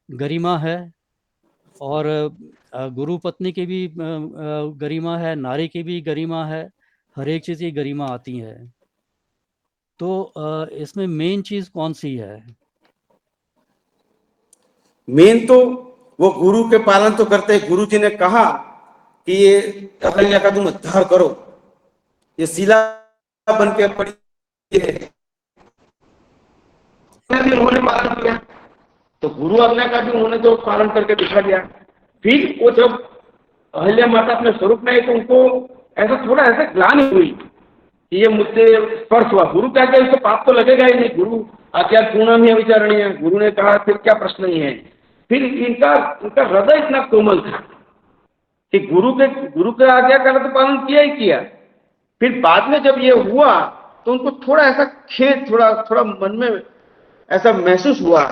गरिमा है, और गुरु पत्नी की भी गरिमा है, नारी की भी गरिमा है, हर एक चीज़ की गरिमा आती है। तो इसमें मेन चीज़ कौन सी है?
मेन तो वो गुरु के पालन तो करते हैं। गुरु जी ने कहा कि ये अहल्या का तुम उद्धार करो, ये शीला बन के पड़ी है, उन्होंने पालन किया, तो गुरु आज्ञा का भी उन्होंने जो पालन करके दिखा दिया। फिर वो जब अहल्या माता अपने स्वरूप में आई, तो उनको ऐसा थोड़ा ऐसा ग्लानि हुई, कि ये मुझसे स्पर्श हुआ, गुरु क्या क्या इसको पाप तो लगेगा ही नहीं, गुरु आज्ञा पूर्णम ही अविचारणीय, गुरु ने कहा फिर क्या प्रश्न ही है। फिर इनका हृदय इतना कोमल था कि गुरु के आज्ञा का तो पालन किया ही किया। फिर बाद में जब ये हुआ तो उनको थोड़ा ऐसा खेद, थोड़ा मन में ऐसा महसूस हुआ,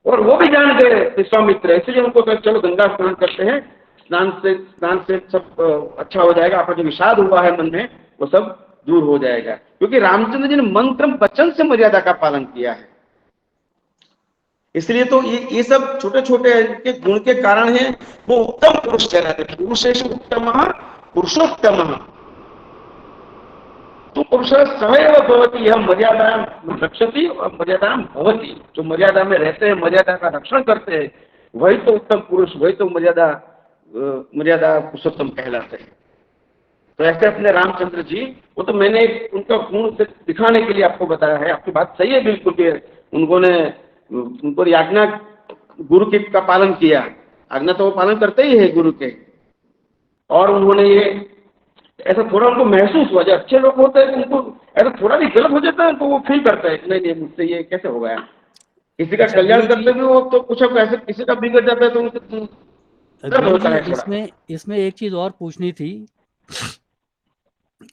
और वो भी जान गए विश्वामित्र, इसलिए उनको कहा चलो गंगा स्नान करते हैं, स्नान से सब अच्छा हो जाएगा, आपका जो विषाद हुआ है मन में वो सब दूर हो जाएगा, क्योंकि रामचंद्र जी ने मंत्र वचन से मर्यादा का पालन किया है। इसलिए तो ये सब छोटे छोटे इनके गुण के कारण है वो उत्तम पुरुष कहलाते हैं। पुरुषेषु उत्तमः पुरुषोत्तमः, तो पुरुष सवैव भवति, यह मर्यादा रक्षति और मर्यादा भवति, जो मर्यादा में रहते हैं, मर्यादा का रक्षण करते हैं, वही तो उत्तम पुरुष, वही तो मर्यादा पुरुषोत्तम कहलाते हैं। तो ऐसे अपने रामचंद्र जी, वो तो मैंने उनका गुण दिखाने के लिए आपको बताया है। आपकी बात सही है बिल्कुल भी, उनको आज्ञा गुरु की का पालन किया, आज्ञा तो वो पालन करते ही है गुरु के, और उन्होंने ये ऐसा थोड़ा उनको महसूस हुआ, जो अच्छे लोग होते हैं उनको ऐसा थोड़ा भी गलत हो जाता है तो वो फील करता है नहीं मुझसे ये कैसे हो गया। किसी का कल्याण करते भी हो तो कुछ ऐसे किसी का बिगड़ जाता है तो उनको दर्द होता है थोड़ा।
इसमें एक चीज और पूछनी थी,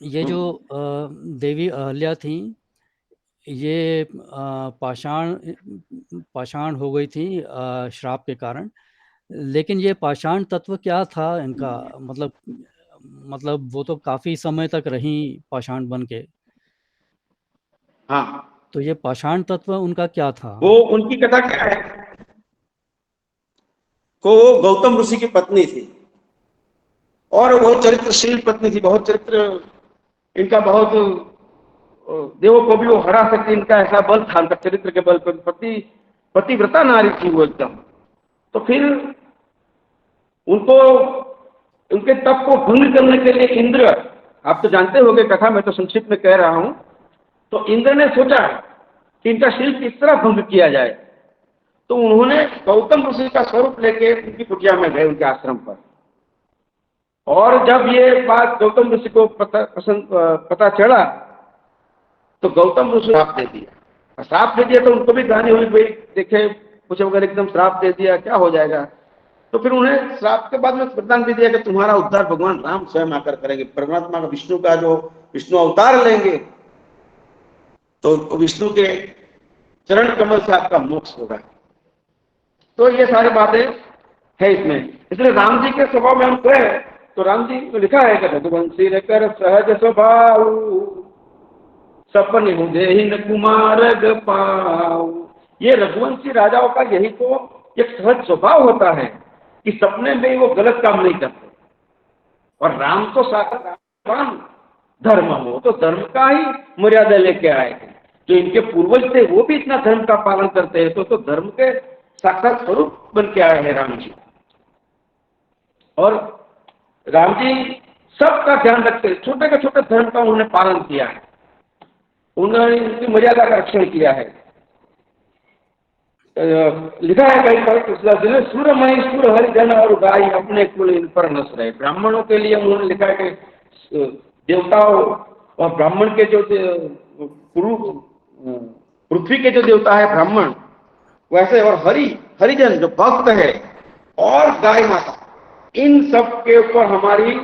ये जो देवी अहल्या थी, ये पाषाण हो गई थी श्राप के कारण, लेकिन ये पाषाण तत्व क्या था इनका, मतलब वो तो काफी समय तक रही पाषाण बन के।
हाँ,
तो ये पाषाण तत्व उनका क्या था?
वो उनकी कथा क्या है, को गौतम ऋषि की पत्नी थी, और वो चरित्रशील पत्नी थी, बहुत चरित्र इनका, बहुत देवों को भी वो हरा सकती, इनका ऐसा बल था, इनका चरित्र के बल पर, पतिव्रता नारी थी वो एकदम। तो फिर उनको उनके तप को भंग करने के लिए इंद्र, आप तो जानते होंगे कथा, मैं तो संक्षिप्त में कह रहा हूं, तो इंद्र ने सोचा कि इनका शील किस तरह भंग किया जाए। तो उन्होंने गौतम ऋषि का स्वरूप लेके उनकी कुटिया में गए, उनके आश्रम पर, और जब ये बात गौतम ऋषि को पता चला तो गौतम ऋषि श्राप दे दिया। श्राप दे दिया तो उनको भी गानी हुई, भाई देखे कुछ अगर एकदम श्राप दे दिया क्या हो जाएगा। तो फिर उन्हें श्राप के बाद में वरदान भी दिया कि तुम्हारा उद्धार भगवान राम स्वयं आकर करेंगे, परमात्मा का विष्णु अवतार लेंगे, तो विष्णु के चरण कमल से आपका मोक्ष होगा। तो ये सारी बातें है इसमें। इसलिए राम जी के स्वभाव में हम कहें तो राम जी को लिखा है कि रघुवंशी कर सहज स्वभाव, सपन हुदेहिन कुमार पाऊ। ये रघुवंशी राजाओं का यही तो एक सहज स्वभाव होता है कि सपने में वो गलत काम नहीं करते। और राम तो साक्षात धर्म हो, तो धर्म का ही मर्यादा लेके आए थे। जो इनके पूर्वज थे वो भी इतना धर्म का पालन करते हैं, तो धर्म के साक्षात स्वरूप बन के आए हैं राम जी। और राम जी सबका ध्यान रखते हैं, छोटे के छोटे धर्म का उन्होंने पालन किया है, उन्होंने उनकी मर्यादा का रक्षण किया है। लिखा है कहीं पर तुलसीदास जी ने, सूरमणि सूर हरिजन और गाय अपने कुल इन पर नस रहे। ब्राह्मणों के लिए उन्होंने लिखा है कि देवताओं और ब्राह्मण के जो पृथ्वी के जो देवता है ब्राह्मण, वैसे और हरिजन जो भक्त है, और गाय माता, इन सब के ऊपर हमारी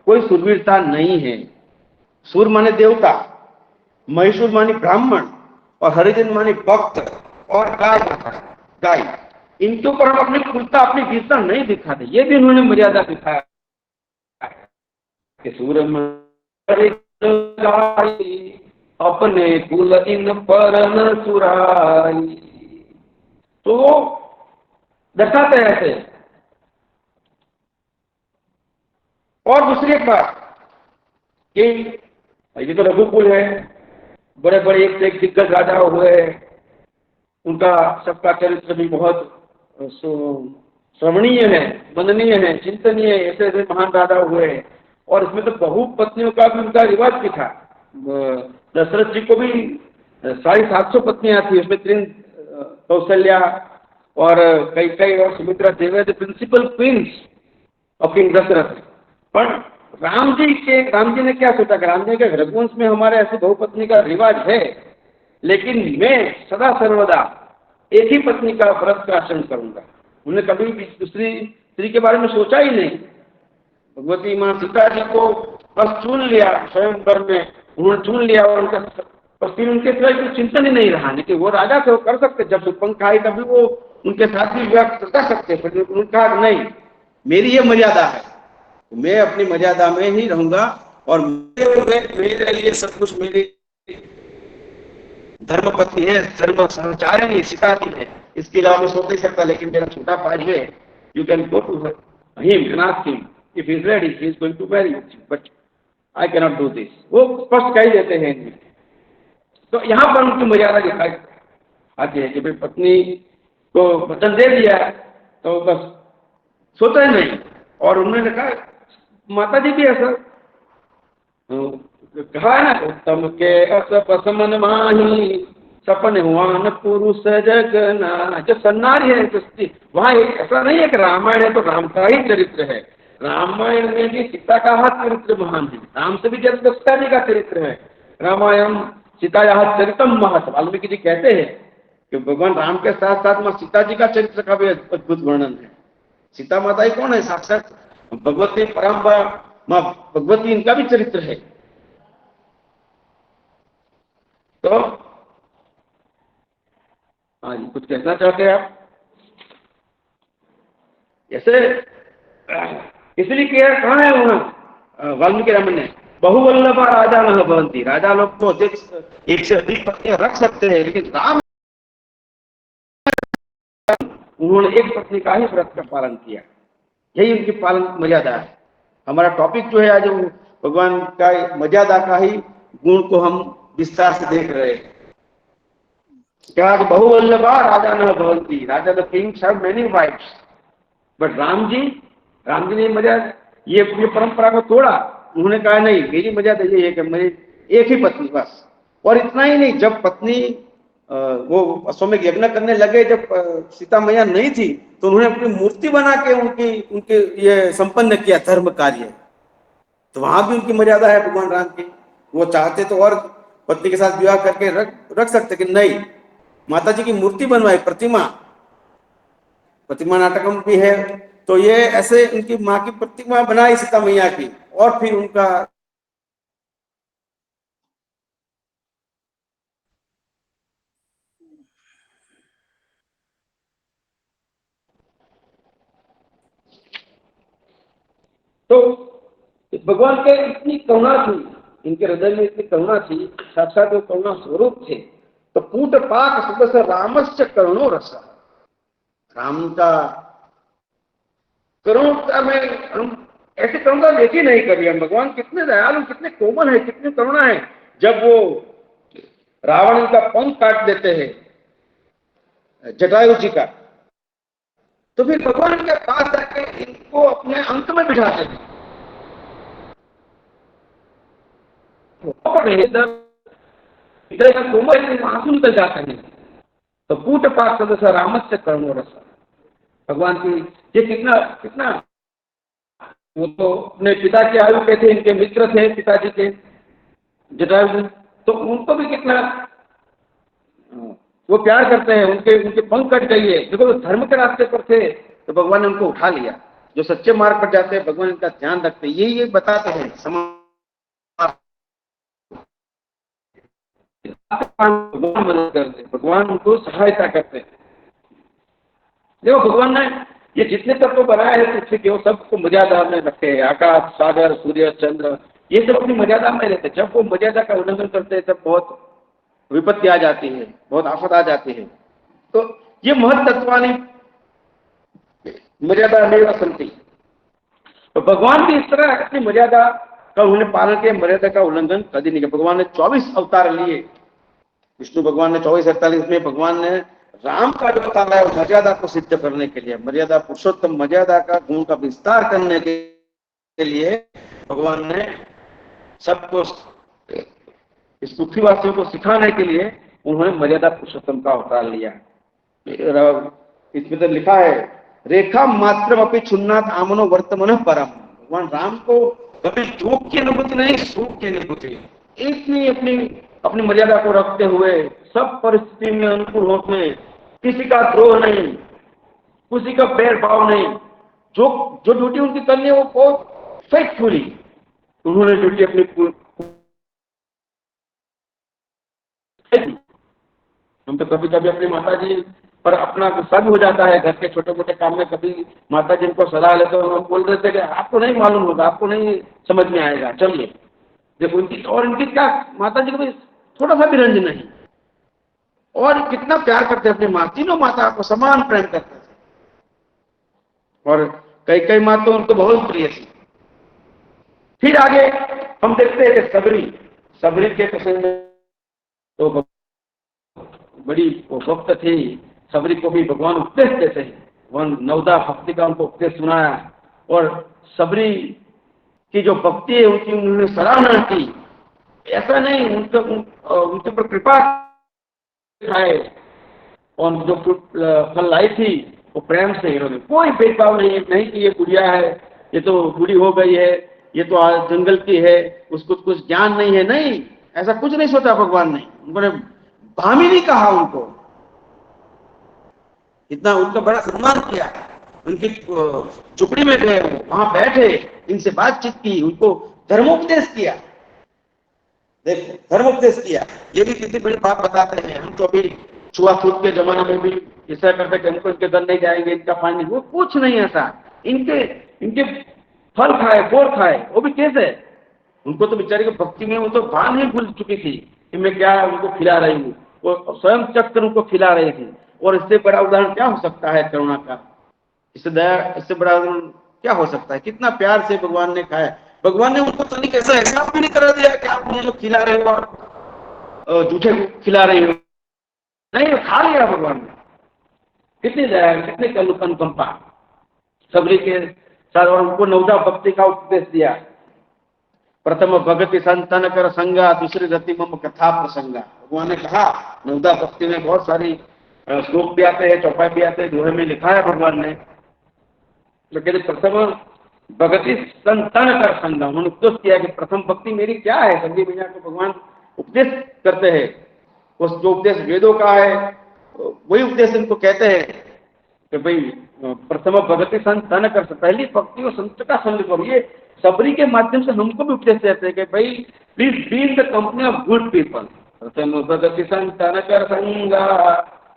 कोई सुरवीरता नहीं है। सूर माने देवता, महिषुर मानी ब्राह्मण, और हरिजन मानी भक्त, और गाय, इनके ऊपर हम अपनी कुलता अपनी वीरता नहीं दिखाते। ये भी उन्होंने मर्यादा दिखाया कि सूर अपने कुल इन पर न सुराई। तो दर्शाते हैं ऐसे। और दूसरी एक बात कि ये तो रघुकुल है, बड़े बड़े एक से एक दिग्गज राजा हुए, उनका सबका चरित्र भी बहुत श्रवणीय है, वंदनीय है, चिंतनीय है, ऐसे ऐसे महान राजा हुए। और इसमें तो बहु पत्नियों का भी उनका रिवाज भी था। दशरथ जी को भी 750 पत्नियां थी, उसमें 3 कौशल्या और कई और Sumitra, they the principal queens of king Dashrath. पर राम जी ने क्या सोचा कि राम जी के रघुवंश में हमारे ऐसे बहुपत्नी का रिवाज है, लेकिन मैं सदा सर्वदा एक ही पत्नी का व्रत का आचरण करूंगा। उन्होंने कभी भी दूसरी स्त्री के बारे में सोचा ही नहीं। भगवती माँ सीता जी को बस चुन लिया, स्वयंवर में उन्होंने चुन लिया और उनका फिर उनके सिवाय कोई चिंतन ही नहीं रहा। लेकिन वो राजा थे, वो कर सकते, जब सुपंख आई तभी वो उनके साथ भी विवाह कर सकते। फिर उन्होंने कहा नहीं, मेरी ये मर्यादा है, मैं अपनी मर्यादा में ही रहूंगा और मेरे लिए सब कुछ मेरी धर्मपत्नी है, धर्म सहचारिणी सीता जी है, इसके अलावा मैं सोच नहीं सकता। लेकिन मेरा छोटा भाई है, you can go to him and ask him if he is ready, he is going to marry you, but I can not do this. वो स्पष्ट कह ही देते हैं इनमें। तो यहाँ पर उनकी मर्यादा दिखाई आती है कि भाई पत्नी को वचन दे दिया तो बस सोचा ही नहीं। और उन्होंने कहा, माता जी भी ऐसा कहा है ना, उत्तम के असपसमन माही सपन हुआ न पुरुष जगना। जो सन्नारी है वहाँ ऐसा नहीं है कि रामायण है तो राम का ही चरित्र है। रामायण में भी सीता का चरित्र महान है, राम से भी ज्यादा सीता जी का चरित्र है। रामायण सीताया चरितम महत, वाल्मीकि जी कहते हैं कि भगवान राम के साथ साथ माँ सीता जी का चरित्र का भी अद्भुत वर्णन है। सीता माता ही कौन है? साक्षात भगवती परम्परा माँ भगवती, इनका भी चरित्र है। तो हाँ जी, कुछ कहना चाहते हैं आप? ऐसे इसलिए किया, कहाँ है वहां वाल्मीकि रामायण ने, बहुवल्लभा राजा न भवंती। राजा लोग तो एक से अधिक पत्नियां रख सकते हैं, लेकिन राम उन्होंने एक पत्नी का ही व्रत का पालन किया। यही उनकी पालन मर्यादा है। हमारा टॉपिक जो है आज, भगवान का मर्यादा का ही गुण को हम विस्तार से देख रहे हैं। क्या बहुवल्लभा राजा न भवंती, राजा the kings have many wifes, but Ram ji ने मर्यादा ये परंपरा को तोड़ा। उन्होंने कहा नहीं, मेरी मर्यादा ये है कि मेरी एक ही पत्नी बस। और इतना ही नहीं, जब पत्नी वो अश्वमेध यज्ञ करने लगे, जब सीता मैया नहीं थी, तो उन्होंने अपनी मूर्ति बना के उनके ये संपन्न किया धर्म कार्य। तो वहां भी उनकी मर्यादा है भगवान राम की। वो चाहते तो और पत्नी के साथ विवाह करके रख सकते, कि नहीं, माता जी की मूर्ति बनवाई, प्रतिमा नाटकम भी है। तो ये ऐसे उनकी माँ की प्रतिमा बनाई सीता मैया की, और फिर उनका तो भगवान के इतनी करुणा थी, इनके हृदय में इतनी करुणा थी, साक्षात वो करुणा स्वरूप थे। तो पूत पाक सदस्य रामस्य करुणो रस, राम का करुणा में हम ऐसी करुणा देखी नहीं कभी। हम भगवान कितने दयालु, कितने कोमल है, कितनी करुणा है। जब वो रावण का पंख काट देते हैं जटायु जी का, तो फिर भगवान के पास जाके इनको अपने अंक में बिठाते हैं। आंसू निकल जाते हैं। तो पूट पाक सदस्य रामस्य करुणो रस, भगवान की ये कितना वो तो अपने पिता के आयु के थे, इनके मित्र थे पिताजी के जटायु, तो उनको भी कितना वो प्यार करते हैं। उनके पंख कट गई है, देखो वो धर्म के रास्ते पर थे तो भगवान ने उनको उठा लिया। जो सच्चे मार्ग पर जाते हैं भगवान इनका ध्यान रखते हैं, यही बताते हैं भगवान मदद करते, भगवान उनको सहायता करते हैं। देखो भगवान ने ये जितने तत्व बनाए हैं पृथ्वी के, वो सबको मर्यादा में रखे हैं। आकाश, सागर, सूर्य, चंद्र, ये सब अपनी मर्यादा में रहते। जब वो मर्यादा का उल्लंघन करते हैं तब बहुत विपत्ति आ जाती है, बहुत आफत आ जाती है। तो ये महत तत्वानी मर्यादा नहीं रखती। तो भगवान भी इस तरह अपनी मर्यादा का उन्होंने पालन किया, मर्यादा का उल्लंघन कभी नहीं किया। भगवान ने 24 अवतार लिए, विष्णु भगवान ने 24-48 में भगवान ने राम का जो अवतार है मर्यादा को सिद्ध करने के लिए, मर्यादा पुरुषोत्तम मर्यादा का गुण का विस्तार करने के लिए भगवान ने सबको, इस पृथ्वीवासियों को सिखाने के लिए उन्होंने मर्यादा पुरुषोत्तम का अवतार लिया। इसमें तो लिखा है, रेखा मात्र अपनी छुन्नाथ आमनो वर्तमान परम। भगवान राम को कभी दुख की अनुभूति नहीं, सुख की अनुभूति। इतनी अपनी अपनी मर्यादा को रखते हुए, सब परिस्थिति में अनुकूल होते, किसी का द्रोह नहीं, किसी का पैर भाव नहीं, जो जो ड्यूटी उनकी करनी है वो बहुत फेथफुली उन्होंने ड्यूटी अपनी हम तो कभी कभी अपनी माता जी पर अपना गुस्सा भी हो जाता है घर के छोटे मोटे काम में। कभी माता जी को सलाह लेते तो हम बोल देते कि आपको नहीं मालूम होगा, आपको नहीं समझ में आएगा, चलिए देखो इनकी। और इनकी क्या, माता जी को भी थोड़ा सा भी रंज नहीं, और कितना प्यार करते अपनी माँ, तीनों माता को समान प्रेम करते थे, और कई कई माँ तो उनको बहुत प्रिय थी। फिर आगे हम देखते हैं सबरी के प्रसंग तो बड़ी भक्त थी। सबरी को भी भगवान उपदेश देते हैं, भगवान नवदा भक्ति का उनको उपदेश सुनाया, और सबरी की जो भक्ति है उनकी उन्होंने सराहना की। ऐसा नहीं उनके ऊपर कृपा है, और जो फल लाई थी वो प्रेम से इन्होंने, कोई भेदभाव नहीं कि ये बुढ़िया है, ये तो बूढ़ी हो गई है, ये तो जंगल की है, उसको कुछ ज्ञान नहीं है, नहीं, ऐसा कुछ नहीं सोचा भगवान ने। उन्होंने भामी नहीं कहा, उनको इतना उनका बड़ा सम्मान किया। उनकी चुपड़ी में गए, वहां बैठे, इनसे बातचीत की, उनको धर्मोपदेश किया। देखो धर्मोपदेश किया, ये भी कितनी बड़ी बात बताते हैं। हम तो अभी छुआछूत के जमाने में भी ऐसा करते कि हमको इनके घर नहीं जाएंगे, इनका पानी, वो कुछ नहीं ऐसा। इनके फल खाए, बोर खाए, वो भी कैसे? उनको तो बेचारे की भक्ति में वो तो भान ही भूल चुकी थी कि मैं क्या उनको खिला रही हूँ, वो स्वयं चक्कर उनको खिला रही थी। और इससे बड़ा उदाहरण क्या हो सकता है करुणा का? इससे दया, इससे बड़ा उदाहरण क्या हो सकता है? कितना प्यार से भगवान ने खाया। भगवान ने उनको तो नहीं कैसा एहसास भी नहीं करा दिया कि आप मुझे खिला रहे हो और झूठे खिला रहे हो, नहीं, खा लिया भगवान ने। कितनी दया, कितनी अनुकंपा सबरी के साथ। और उनको नवदा भक्ति का उपदेश दिया। प्रथम भगति संतन कर संगा, दूसरी रति मम कथा प्रसंगा। भगवान ने कहा नवदा भक्ति में बहुत सारी श्लोक भी आते हैं, चौपाई भी आते हैं, दोहे में लिखा है भगवान ने। तो कहते प्रथम भगति संतन कर संगा, उन्होंने उपदेश किया कि प्रथम भक्ति मेरी क्या है। संजय भैया को भगवान उपदेश करते हैं, उस जो उपदेश वेदों का है वही उपदेश इनको कहते हैं कि भाई प्रथम भगति संतन कर, पहली भक्ति और संत का संग करो। ये सबरी के माध्यम से हमको भी उपदेश देते हैं कि भाई please be in the company of good people. प्रथम भगति संतन कर संगा,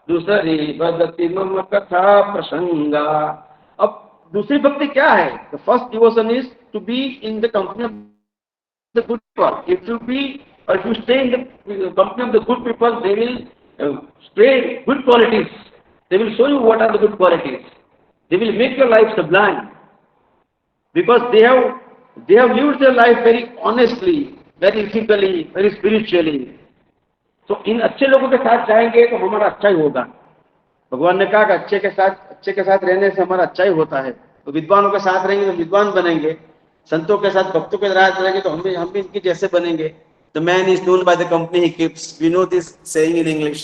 दूसरी भगति मम कथा प्रसंगा। अब दूसरी भक्ति क्या है? The first devotion is to be in the company of the good people. If you be or if you stay in the company of the good people, they will spread good qualities. They will show you what are the good qualities. They will make your life sublime, because they have lived their life very honestly, very ethically, very spiritually. So इन अच्छे लोगों के साथ जाएंगे तो हमारा अच्छा ही होगा। भगवान ने कहा कि अच्छे के साथ रहने से हमारा अच्छा ही होता है। तो विद्वानों के साथ रहेंगे तो विद्वान बनेंगे, संतों के साथ भक्तों के साथ रहेंगे तो हम भी इनकी जैसे बनेंगे। The man is known by the company he keeps. We know this saying in English.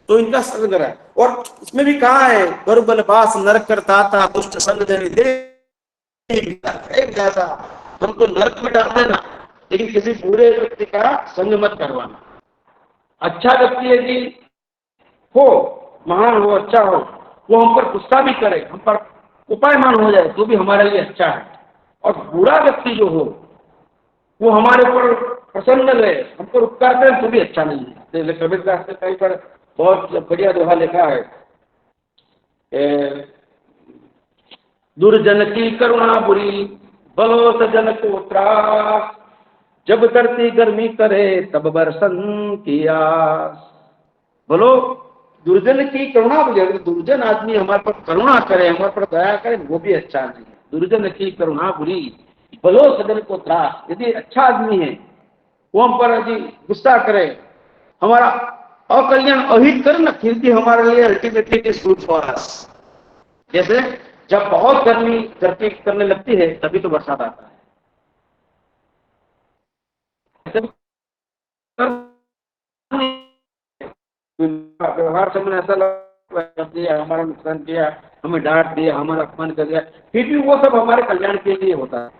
तो इनका संग है। और इसमें भी कहा है बरुबल बास नरक करता था, दुष्ट संग देने दे जाता। हमको नरक में डालना ना, लेकिन किसी बुरे व्यक्ति का संग मत करवाना। अच्छा व्यक्ति है कि हो, महान हो, अच्छा हो, वो हम पर गुस्सा भी करे, हम पर उपायमान हो जाए तो भी हमारे लिए अच्छा है। और बुरा व्यक्ति जो हो वो हमारे ऊपर प्रसन्न रहे, हम पर उपकार करें तो भी अच्छा नहीं है। कबीरदास ने कहीं पर बहुत बढ़िया दोहा लिखा है, दुर्जन की करुणा बुरी, भलो सजन को त्रास, जब धरती गर्मी करे तब बरसन की आस। बोलो दुर्जन की करुणा बुरी, अगर दुर्जन आदमी हमारे पर करुणा करे, हमारे पर दया करे, वो भी अच्छा नहीं है। दुर्जन की करुणा बुरी, भलो सजन को त्रास। यदि अच्छा आदमी है वो हम पर यदि गुस्सा करे, हमारा अकल्याण अहित करे ना, फिर भी हमारे लिए ultimately it is good for अस। जैसे जब बहुत गर्मी धरती करने लगती है तभी तो बरसात आता है। व्यवहार से मैंने ऐसा लगा हमारा नुकसान किया, हमें डांट दिया, हमारा अपमान कर दिया, फिर भी वो सब हमारे कल्याण के लिए होता है।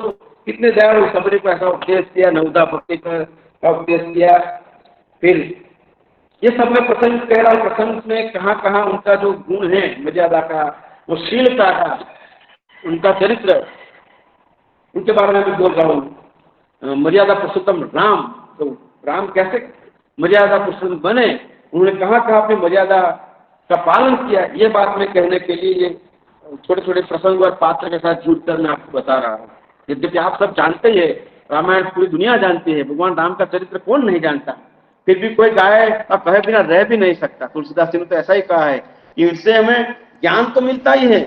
कितने दयालु, सबरी को ऐसा उपदेश किया, नवदा भक्ति का उपदेश किया। फिर ये सब मैं प्रसंग कह रहा हूँ, प्रसंग में कहाँ कहाँ उनका जो गुण है, मर्यादा का, वो शीलता का, उनका चरित्र, उनके बारे में भी बोल रहा हूँ। मर्यादा पुरुषोत्तम राम, तो राम कैसे मर्यादा पुरुषोत्तम बने, उन्होंने कहाँ कहाँ अपनी मर्यादा का पालन किया, ये बात मैं कहने के लिए ये छोटे छोटे प्रसंग और पात्र के साथ जुड़कर मैं आपको बता रहा हूँ। यद्यपि आप सब जानते हैं, रामायण पूरी दुनिया जानती है, भगवान राम का चरित्र कौन नहीं जानता, फिर भी कोई गाए और कहे बिना रह भी नहीं सकता। तुलसीदास जी ने तो ऐसा ही कहा है कि इनसे हमें ज्ञान तो मिलता ही है,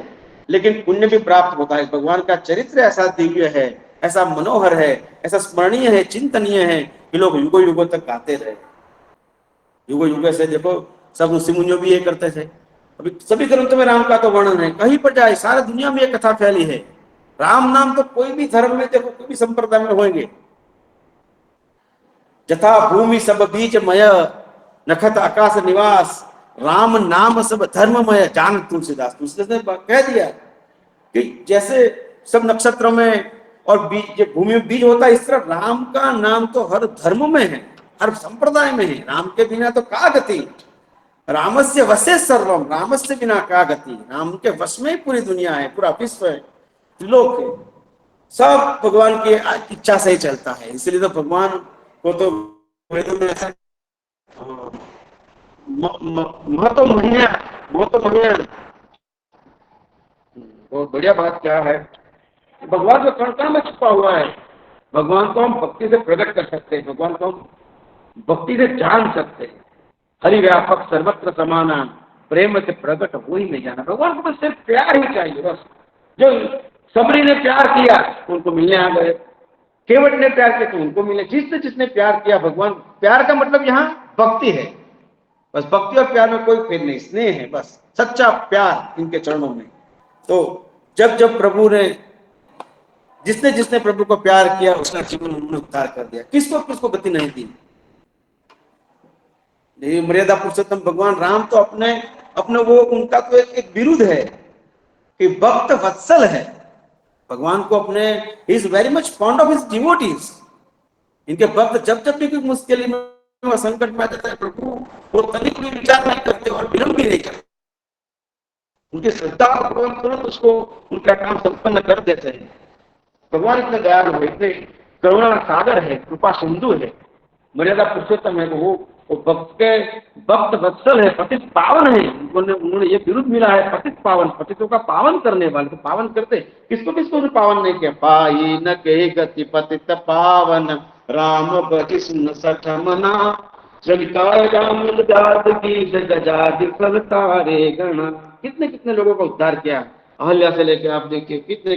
लेकिन पुण्य भी प्राप्त होता है। भगवान का चरित्र ऐसा दिव्य है, ऐसा मनोहर है, ऐसा स्मरणीय है, चिंतनीय है कि लोग युगों युगों तक गाते रहे। युगों युगों से देखो, सब ऋषि मुनियों भी ये करते थे। अभी सभी ग्रंथों में राम का तो वर्णन है, कहीं पर जाए सारी दुनिया में ये कथा फैली है। राम नाम तो कोई भी धर्म में देखो, कोई भी संप्रदाय में होंगे। जथा भूमि सब बीजमय, नखत आकाश निवास, राम नाम सब धर्ममय, जान तुलसीदास। तुलसीदास ने कह दिया कि जैसे सब नक्षत्रों में और बीज, भूमि में बीज होता है, इस तरह राम का नाम तो हर धर्म में है, हर संप्रदाय में है। राम के बिना तो का गति, रामस्य वशे सर्वम, रामस्य बिना का गति। राम के वश में ही पूरी दुनिया है, पूरा विश्व है, त्रिलोक है, सब भगवान की इच्छा से ही चलता है। इसलिए तो भगवान को तो वेदों में ऐसा महतो महिया, बहुत बढ़िया बात क्या है, भगवान तो कण कण में छुपा हुआ है। भगवान को हम भक्ति से प्रकट कर सकते हैं, भगवान को हम भक्ति से जान सकते हैं। हरि व्यापक सर्वत्र समाना, प्रेम से प्रकट हो ही नहीं जाना। भगवान को बस सिर्फ प्यार ही चाहिए, बस। जो सबरी ने प्यार किया उनको मिलने आ गए, केवट ने प्यार किया तो उनको मिले। जिसने जिसने प्यार किया, भगवान, प्यार का मतलब यहाँ भक्ति है, बस। भक्ति और प्यार में कोई भेद नहीं, स्नेह है, बस सच्चा प्यार इनके चरणों में। तो जब जब प्रभु ने, जिसने जिसने प्रभु को प्यार किया, उसका जीवन उन्होंने उद्धार कर दिया। किसको किसको गति नहीं दी। मर्यादा पुरुषोत्तम भगवान राम तो अपने वो, उनका तो एक विरुद्ध है कि भक्त वत्सल है। भगवान को अपने, he is very much fond of his devotees. इनके भक्त जब जब भी कोई मुश्किल में, संकट में आ जाता है, प्रभु वो तनिक भी विचार नहीं करते और विलंब भी नहीं करते। उनकी श्रद्धा भगवान तुरंत उसको, उनका काम संपन्न कर देते हैं। भगवान इतने दयालु है, इतने करुणा सागर है, कृपा सिंधु है, मर्यादा पुरुषोत्तम है। वो भक्त वत्सल है, पतित पावन है। उन्होंने ये विरुद्ध मिला है, पतित पावन, पतितों का पावन करने वाले। तो पावन करते किसको किसको भी पावन नहीं किया। पाई न के गति पतित पावन, राम बति सुन सठ मना, राम जात की गजादि फल तारे गणा। कितने कितने लोगों का उद्धार किया, अहल्या से लेकर आप देखिए कितने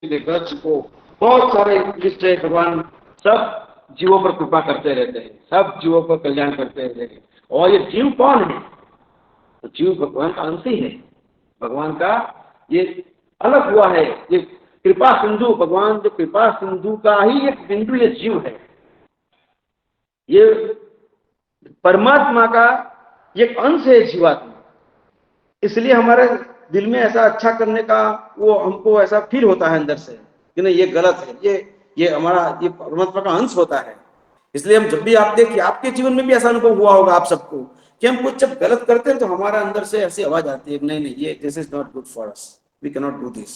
गज को, बहुत सारे जिससे भगवान सब जीवों पर कृपा करते रहते हैं, सब जीवों पर कल्याण करते रहते हैं। और ये जीव कौन है, तो जीव भगवान का अंश ही है। भगवान का ये अलग हुआ है, ये कृपा सिंधु, भगवान जो कृपा सिंधु का ही एक बिंदु ये जीव है। ये परमात्मा का एक अंश है जीवात्मा। इसलिए हमारे दिल में ऐसा अच्छा करने का वो, हमको ऐसा फील होता है अंदर से कि नहीं ये गलत है, ये हमारा, ये परमात्मा का अंश होता है। इसलिए हम जब भी, आप देखिए आपके जीवन में भी ऐसा अनुभव हुआ होगा आप सबको, कि हम कुछ जब गलत करते हैं तो हमारा अंदर से ऐसी आवाज आती है, नहीं ये this is not good for us, we can not do this,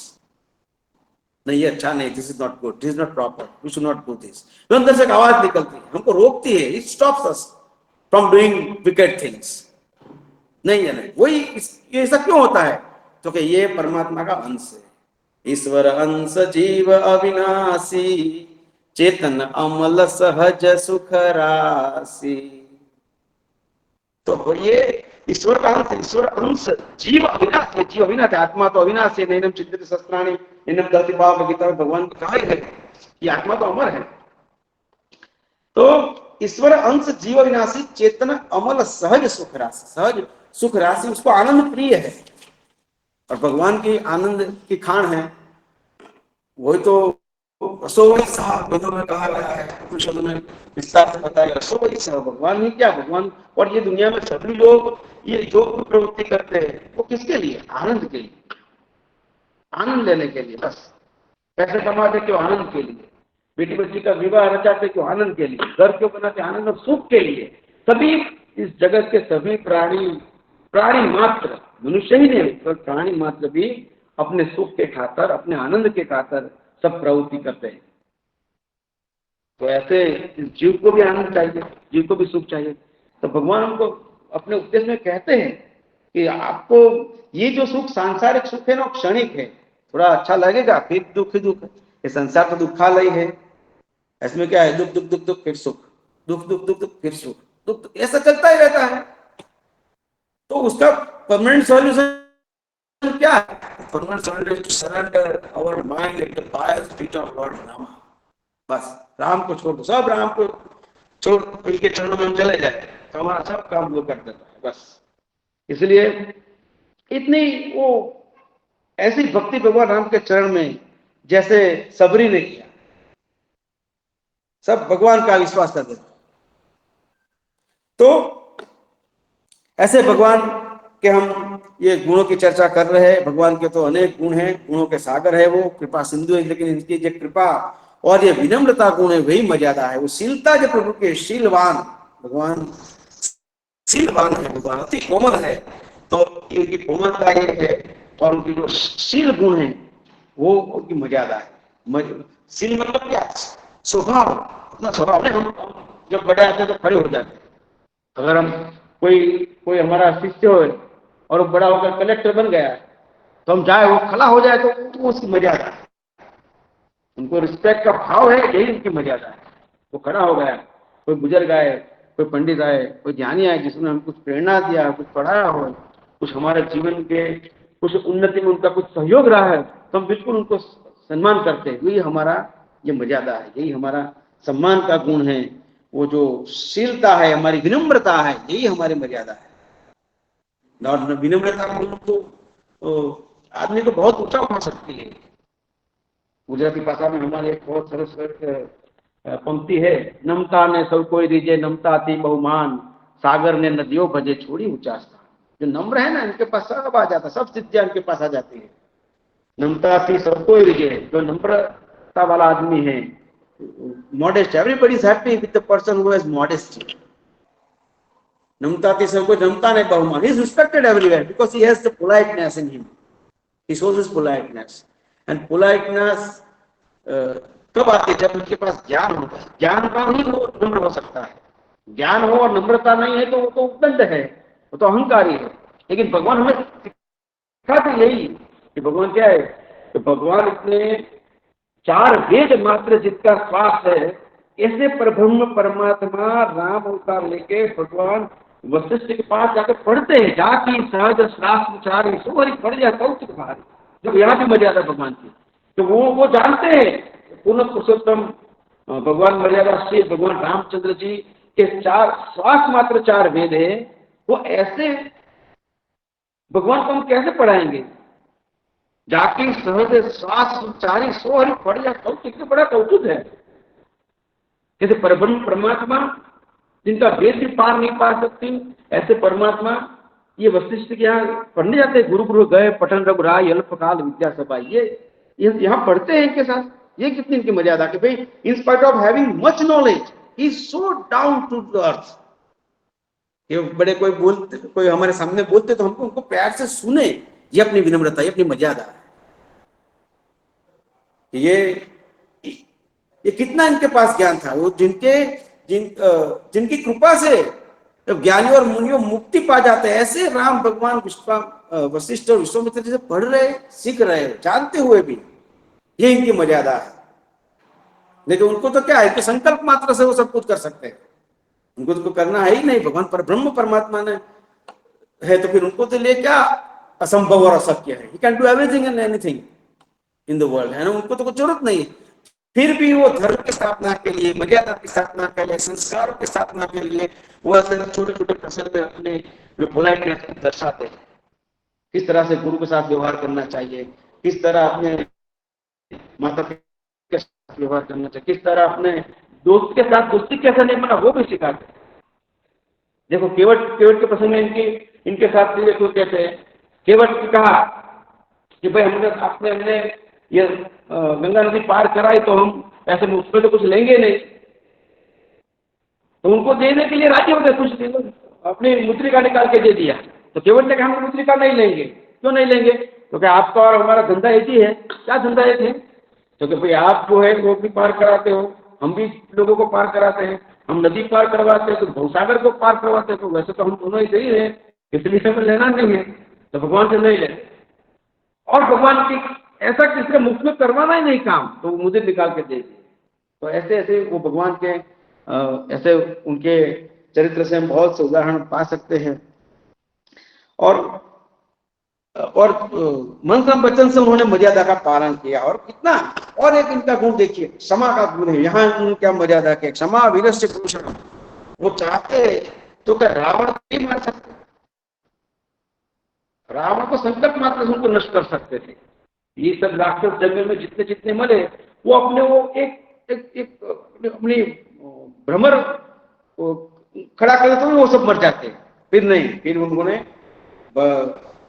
नहीं ये अच्छा नहीं, this is not good, this is not proper, we should not do this. तो अंदर से एक आवाज निकलती है, हमको रोकती है, it stops us from doing wicked things. नहीं है, नहीं वही, ये ऐसा क्यों होता है, तो कि ये परमात्मा का अंश है। ईश्वर अंश जीव अविनाशी, चेतन अमल सहज सुख राशि। तो ये ईश्वर का अंश, ईश्वर अंश जीव अविनाश है, जीव अविनाश है। आत्मा तो अविनाश है, नैनम चिंतित शस्त्राणि नैनम दहति पावक, गीता में भगवान ने कहा है कि आत्मा तो अमर है। तो ईश्वर अंश जीव अविनाशी, चेतन अमल सहज सुख राशि, सहज सुख राशि, उसको आनंद प्रिय है। और भगवान की आनंद की खान है, वही तो रसोई साहब वेदों में कहा गया है, कुछ में विस्तार से बताया। रसोई साहब भगवान ही क्या, भगवान और ये दुनिया में सभी लोग ये जो प्रवृत्ति करते हैं वो किसके लिए, आनंद के लिए, आनंद लेने के लिए, बस पैसे कमाते क्यों? आनंद के लिए। बेटी बच्ची का विवाह रचाते क्यों? आनंद के लिए। घर क्यों बनाते? आनंद और सुख के लिए। सभी इस जगत के सभी प्राणी मात्र, मनुष्य ही नहीं पर प्राणी मात्र भी अपने सुख के खातर, अपने आनंद के खातर सब प्रवृत्ति करते हैं। तो ऐसे जीव को भी आनंद चाहिए, जीव को भी सुख चाहिए। तो भगवान हमको अपने उपदेश में कहते हैं कि आपको ये जो सुख, सांसारिक सुख है ना, क्षणिक है। थोड़ा अच्छा लगेगा, फिर दुख ही दुख। ये संसार तो दुखालय है। इसमें क्या है? दुख दुख दुख दुख फिर सुख, दुख दुख दुख दुख फिर सुख, दुख, ऐसा चलता ही रहता है। तो उसका परमानेंट सॉल्यूशन क्या है? Permanent solution is to surrender our mind at the pious feet of lord Ram. बस राम को छोड़ दो, सब राम को छोड़, इनके चरणों में हम चले जाए तो हमारा सब काम वो कर देता है। बस इसलिए इतनी वो ऐसी भक्ति भगवान राम के चरण में जैसे सबरी ने किया, सब भगवान का विश्वास करते। तो ऐसे भगवान के हम ये गुणों की चर्चा कर रहे हैं। भगवान के तो अनेक गुण हैं, गुणों के सागर है वो, कृपा सिंधु है। लेकिन इनकी जो कृपा और ये विनम्रता गुण है वही मर्यादा है। वो शीलता जो प्रभु के, शीलवान भगवान, शीलवान है भगवान, अति कोमल है। तो इनकी कोमलता ये है और उनकी जो शील गुण है वो उनकी मर्यादा है। शील मतलब क्या? स्वभाव, अपना स्वभाव। हम जब बड़े आते तो खड़े हो जाते। अगर हम कोई हमारा शिष्य हो और बड़ा होकर कलेक्टर बन गया तो हम जाए, वो खड़ा हो जाए तो उसकी मर्यादा है। उनको रिस्पेक्ट का भाव है, यही उनकी मर्यादा है। वो खड़ा हो गया, कोई बुजुर्ग आए, कोई पंडित आए, कोई ज्ञानी आए जिसने हम कुछ प्रेरणा दिया, कुछ पढ़ाया हो, कुछ हमारे जीवन के कुछ उन्नति में उनका कुछ सहयोग रहा है, तो हम बिल्कुल उनको सम्मान करते हैं। यही हमारा ये मर्यादा है, यही हमारा सम्मान का गुण है। वो जो शीलता है, हमारी विनम्रता है, यही हमारी मर्यादा है। और विनम्रता गुण तो आदमी को बहुत ऊंचा उठा सकती है। गुजराती भाषा में हमारे एक बहुत सरस पंक्ति है, नमता ने सब कोई रीजे, नमता थी बहुमान, सागर ने नदियों भजे छोड़ी ऊंचा स्थान। जो नम्र है ना, इनके पास सब आ जाता, सब सिद्धियां इनके पास आ जाती है। नमता थी सब कोई रीजे, जो नम्रता वाला आदमी है, modest, everybody is happy with the person who has modesty. Namtati sabko namta ne bahuma. He is respected everywhere because he has the politeness in him. He shows his politeness. And politeness कब आती है? जब उनके पास ज्ञान होता है। ज्ञान का ही वो नम्र हो सकता है। ज्ञान हो और नम्रता नहीं है तो वो तो उद्दंड है, वो तो अहंकारी है। लेकिन भगवान हमें सिखाते यही कि भगवान क्या है, तो भगवान इतने 4 वेद मात्र जिसका श्वास है, ऐसे परब्रह्म परमात्मा राम अवतार लेके भगवान वशिष्ठ के पास जाकर पढ़ते हैं, जाकी सहज श्वास विचार सोहरी पढ़ जाता हूँ भारी। जब यहाँ भी मर्यादा भगवान की, तो वो जानते हैं पूर्ण पुरुषोत्तम भगवान मर्यादा श्री भगवान रामचंद्र जी के 4 श्वास मात्र 4 वेद है। वो ऐसे भगवान को हम कैसे पढ़ाएंगे? जाके सहज श्वास उच्चारी सोहरी पढ़ जाता हूँ, कितने बड़ा कौतुक है। जैसे परब्रह्म परमात्मा जिनका वेद भी पार नहीं पा सकती, ऐसे परमात्मा ये वशिष्ठ के यहाँ पढ़ने जाते हैं। गुरु गुरु गए पठन रघुराय अल्पकाल विद्या सभा, ये यहाँ पढ़ते हैं इनके साथ। ये कितनी इनकी मर्यादा कि भाई in spite of having much knowledge he is so down to the earth. ये बड़े कोई हमारे सामने बोलते तो हमको उनको प्यार से सुने, ये अपनी विनम्रता, ये अपनी मर्यादा है। ये कितना इनके पास ज्ञान था। वो जिनकी कृपा से जब ज्ञानी और मुनियों मुक्ति पा जाते हैं, ऐसे राम भगवान वशिष्ठ और विश्वामित्र जी से पढ़ रहे, सीख रहे, जानते हुए भी, ये इनकी मर्यादा है। लेकिन उनको तो क्या है कि संकल्प मात्र से वो सब कुछ कर सकते हैं, उनको तो करना है ही नहीं। भगवान पर ब्रह्म परमात्मा ने है तो फिर उनको तो लिए क्या असंभव और अशक्य है। He can do everything and anything in the world, है ना। उनको तो कुछ जरूरत नहीं है। फिर भी वो धर्म की स्थापना के लिए, मर्यादा की स्थापना के लिए, संस्कारों की स्थापना के लिए वो ऐसे छोटे छोटे प्रसंग में अपने पोलाइटनेस दर्शाते हैं। किस तरह से गुरु के साथ व्यवहार करना चाहिए, किस तरह अपने माता पिता के साथ व्यवहार करना चाहिए, किस तरह अपने दोस्त के साथ दोस्ती कैसे नहीं बना, वो भी सिखाते हैं। देखो केवट के प्रसंग में इनके साथ देखो कहते हैं, केवट ने कहा कि भाई हमने ये गंगा नदी पार कराई तो हम ऐसे मुफ्त में तो कुछ लेंगे नहीं, तो उनको देने के लिए राजी होते, कुछ दे दो, अपनी मुद्रिका निकाल के दे दिया। तो केवट ने कहा हम मुद्रिका नहीं लेंगे। क्यों नहीं लेंगे? क्योंकि आपका और हमारा धंधा एक ही है। क्या धंधा एक है? क्योंकि भाई आप जो है वो भी पार कराते हो, हम भी लोगों को पार कराते हैं, हम नदी पार करवाते हैं तो भवसागर को पार करवाते हैं, तो वैसे तो हम दोनों ही सही है, इसलिए हमें लेना नहीं है, तो भगवान से नहीं लेते। और भगवान की ऐसा किसने मुफ्त में करवाना ही नहीं काम, तो मुझे निकाल के दे दिए। तो ऐसे ऐसे वो भगवान के ऐसे उनके चरित्र से हम बहुत से उदाहरण पा सकते हैं। और मन क्रम वचन से उन्होंने मर्यादा का पालन किया। और कितना, और एक इनका गुण देखिए, क्षमा का गुण है। यहाँ उन्होंने क्या मर्यादा की, क्षमा वीरस्य भूषण। वो चाहते तो क्या रावण को नहीं मार सकते? रावण को संकल्प मात्र से उनको नष्ट कर सकते थे। ये सब राक्षस जंगल में जितने जितने मरे, वो अपने वो एक अपनी भ्रमर खड़ा करे तो वो सब मर जाते। फिर नहीं, फिर उन्होंने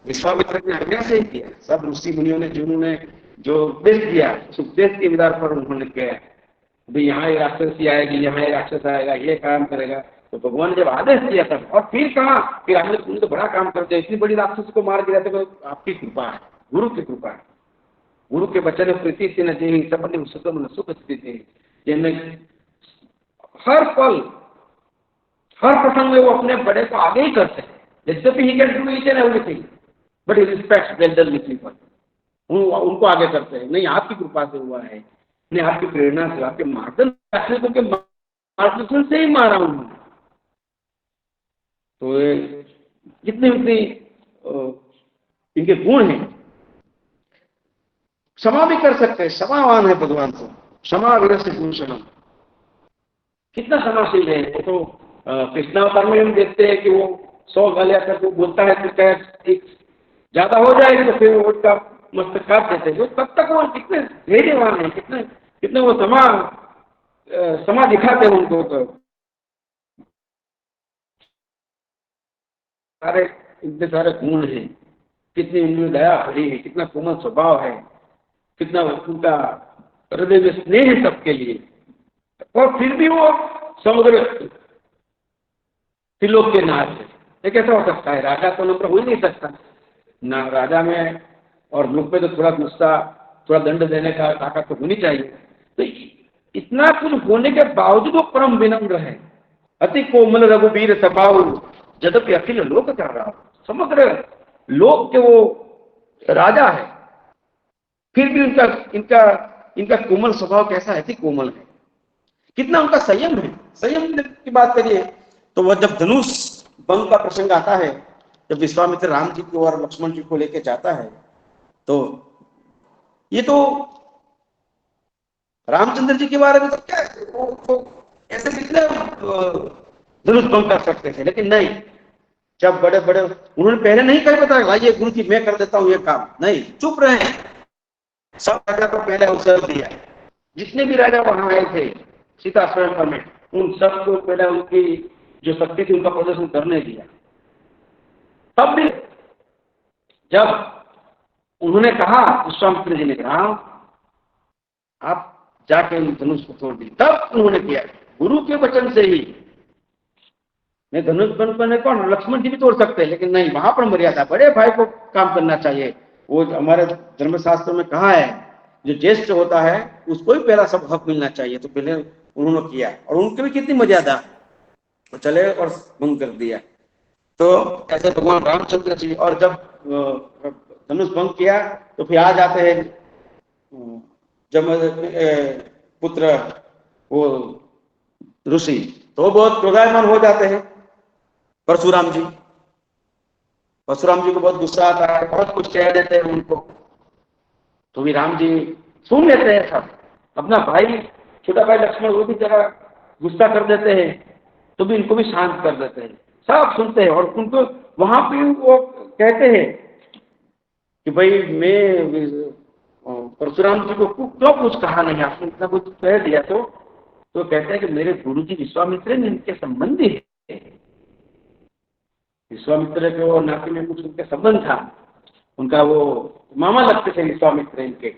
विश्वामित्र की आज्ञा से ही किया। सब ऋषि मुनियों ने जिन्होंने जो उपदेश दिया, उस उपदेश के आधार पर उन्होंने किया, भाई यहाँ ये राक्षसी आएगी, यहाँ ये राक्षस आएगा, ये काम करेगा। तो भगवान ने जब आदेश दिया तब, और फिर कहा कि आपने तुमने तो बड़ा काम कर दिया, इतनी बड़ी राक्षसी को मार दिया, तो आपकी कृपा है, गुरु की कृपा है। गुरु के वचन प्रीति थी न जी सबने सुखम सुख स्थिति, जिनमें हर पल हर प्रसंग में वो अपने बड़े को आगे ही करते हैं। यद्यपि he can do each and everything but he respects elderly people, उनको आगे करते हैं। नहीं, आपकी कृपा से हुआ है, नहीं आपकी प्रेरणा से, आपके मार्गदर्शन से ही मारा हूं। तो कितने इतने इनके गुण हैं। क्षमा भी कर सकते हैं, क्षमावान है भगवान से, क्षमा वीरस्य भूषणम। कितना क्षमाशील है। वो तो कृष्णावतार में हम देखते हैं कि वो 100 गालियां करके बोलता है, फिर क्या ज्यादा हो जाएगी तो फिर वो उसका मस्तक काट देते हैं। तब तक वो कितने धैर्यवान है, कितने वो क्षमा दिखाते हैं उनको। तो सारे इतने सारे गुण हैं, कितनी उनमें दया भरी है, कितना कोमल स्वभाव है, कितना उनका हृदय में स्नेह है सबके लिए। और फिर भी वो समुद्र त्रिलोक के नाथ है। ये कैसा हो सकता है? राजा तो नम्र हो ही नहीं सकता ना। राजा में और लोग पे तो थोड़ा गुस्सा, थोड़ा दंड देने का ताकत तो होनी चाहिए। तो इतना कुछ होने के बावजूद वो परम विनम्र है। अति कोमल रघुवीर स्वभाव यद्यपि अखिल लोक कर रहा, समग्र लोक के वो राजा है, फिर भी इनका कोमल स्वभाव कैसा है? अति कोमल है। कितना उनका संयम है। संयम की बात करिए तो वह जब धनुष भंग का प्रसंग आता है, जब विश्वामित्र राम जी को और लक्ष्मण जी को लेकर जाता है, तो ये तो रामचंद्र जी के बारे में तो क्या वो ऐसे कितने धनुष भंग कर सकते थे, लेकिन नहीं। जब बड़े बड़े उन्होंने पहले नहीं कहा बताया भाई गुरु जी मैं कर देता हूं ये काम, नहीं, चुप रहे। सब राजा को पहले अवसर दिया। जितने भी राजा वहां आए थे सीता स्वयं में, उन सबको पहले उनकी जो शक्ति थी उनका प्रदर्शन करने दिया। तब भी जब उन्होंने कहा, विश्वामित्र जी ने कहा आप जाके उन धनुष को तोड़ दी, तब उन्होंने किया गुरु के वचन से ही। मैं धनुष बंद करने कौन, लक्ष्मण जी भी तोड़ सकते हैं, लेकिन नहीं, वहां पर मर्यादा, बड़े भाई को काम करना चाहिए। वो हमारे धर्मशास्त्र में कहा है जो ज्येष्ठ होता है उसको ही पहला सब हक मिलना चाहिए। तो पहले उन्होंने किया, और उनकी भी कितनी मर्यादा, तो चले और भंग कर दिया। तो ऐसे भगवान रामचंद्र जी, और जब धनुष भंग किया तो फिर आ जाते हैं जब पुत्र वो ऋषि, तो बहुत क्रोधायमान हो जाते हैं। परशुराम जी को बहुत गुस्सा आता है, बहुत कुछ कह देते हैं उनको। तो भी राम जी सुन लेते हैं सब। अपना भाई, छोटा भाई लक्ष्मण, वो भी जरा गुस्सा कर देते हैं, तो भी इनको भी शांत कर देते हैं। सब सुनते हैं और उनको वहां पे वो कहते हैं कि भाई मैं परशुराम जी को क्यों कुछ कहा नहीं, आपने इतना कुछ कह दिया। तो कहते हैं कि मेरे गुरु जी विश्वामित्र इनके संबंधी है। विश्वामित्र के वो नाते में कुछ उनके संबंध था, उनका वो मामा लगते थे विश्वामित्र इनके।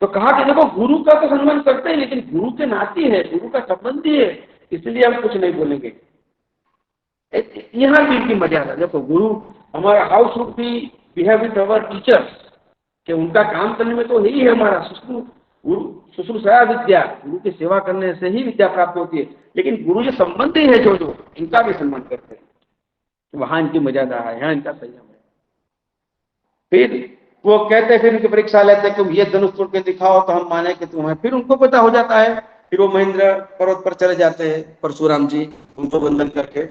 तो कहा कि देखो गुरु का तो सम्मान करते हैं, लेकिन गुरु के नाती है, गुरु का संबंधी है, इसलिए हम कुछ नहीं बोलेंगे। यहाँ भी इनकी मर्यादा देखो, गुरु हमारा house should be behave with our teachers, कि उनका काम करने में तो यही है हमारा शुश्रूषा विद्या, गुरु की सेवा करने से ही विद्या प्राप्त होती है, लेकिन गुरु जो संबंधी है जो इनका भी सम्मान करते हैं, वहां इनकी मर्यादा है, यहाँ इनका संयम है। फिर वो कहते हैं, फिर उनकी परीक्षा लेते हैं कि ये धनुष तोड़ के दिखाओ तो हम माने कि तुम है। फिर उनको पता हो जाता है, फिर वो महेंद्र पर्वत पर चले जाते हैं, परशुराम जी उनको बंधन करके।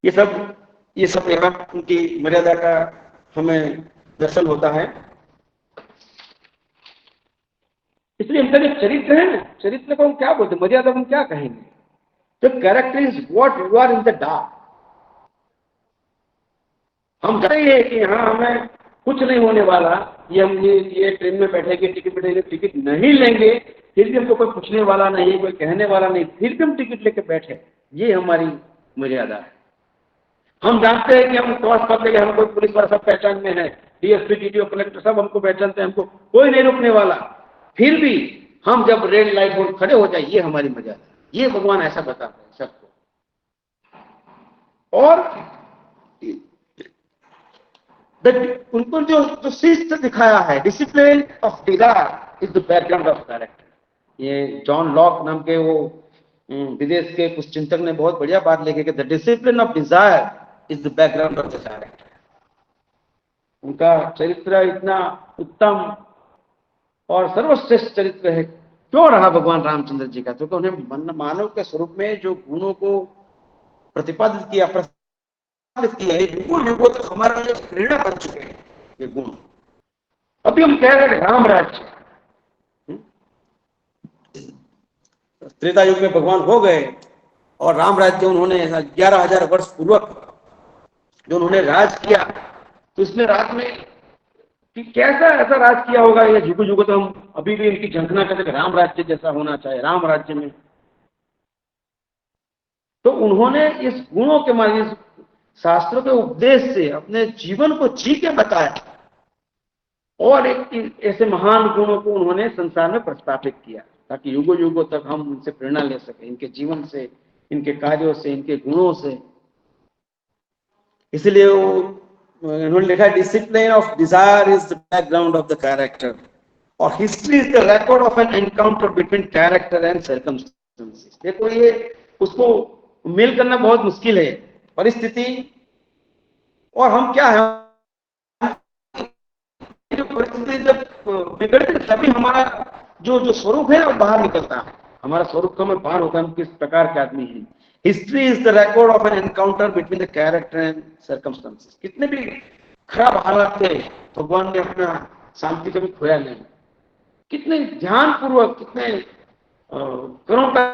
ये सब यहाँ उनकी मर्यादा का हमें दर्शन होता है। इसलिए इनका जो चरित्र है ना, चरित्र को हम क्या बोलते हैं, मर्यादा को हम क्या कहेंगे? तो character is what you are in the dark. हम जानते हैं कि यहाँ हमें कुछ नहीं होने वाला, ये ट्रेन में बैठेंगे, टिकट नहीं लेंगे, फिर भी हमको कोई पूछने वाला नहीं, कोई कहने वाला नहीं, फिर भी हम टिकट लेके बैठे, ये हमारी मर्यादा है। हम जानते हैं कि हम क्रॉस कर लेंगे, हम कोई पुलिस वाला सब पहचान में है, डीएसपी डीटीओ कलेक्टर सब हमको पहचानते हैं, हमको कोई नहीं रोकने वाला, फिर भी हम जब रेड लाइट पर खड़े हो जाए, ये हमारी मर्यादा। ये भगवान ऐसा बताते हैं सबको। और उनको जो शिस्त दिखाया है, discipline of desire is the background of character. ये जॉन लॉक नाम के वो विदेश के कुछ चिंतक ने बहुत बढ़िया बात लिखी कि the discipline of desire is the background of the character. उनका चरित्र इतना उत्तम और सर्वश्रेष्ठ चरित्र है, क्यों रहा भगवान रामचंद्र जी का? क्योंकि उन्हें मानव के स्वरूप में जो गुणों को प्रतिपादित किया, युगों तक हमारे लिए प्रेरणा बन चुके हैं ये गुण। अभी हम कह रहे हैं राम राज्य, त्रेता युग में भगवान हो गए और राम राज्य उन्होंने 11,000 वर्ष पूर्वक जो उन्होंने राज किया, तो इसमें राज में कि कैसा ऐसा राज किया होगा, ये जुगों जुगों तो हम अभी भी इनकी झंखना करते राम राज्य जैसा होना चाहिए, राम राज्य में। तो उन्होंने इस गुणों के माध्यम शास्त्रों के उपदेश से अपने जीवन को जी के बताया और एक ऐसे महान गुणों को उन्होंने संसार में प्रस्थापित किया, ताकि युगों युगों तक हम उनसे प्रेरणा ले सके, इनके जीवन से, इनके कार्यों से, इनके गुणों से। इसलिए उन्होंने लिखा, discipline of desire is the background of the character और history is the record of an encounter between character and circumstances. देखो, ये उसको मेल करना बहुत मुश्किल है, परिस्थिति और हम क्या है, जो परिस्थिति जब बिगड़ती तभी हमारा जो स्वरूप है वो बाहर निकलता है, हमारा स्वरूप का में बाहर होता है, हम किस प्रकार के आदमी हैं। History is the record of an encounter between the character and circumstances. कितने भी खराब हालात थे, भगवान ने अपना शांति कभी खोया नहीं, कितने ध्यान पूर्वक, कितने करों का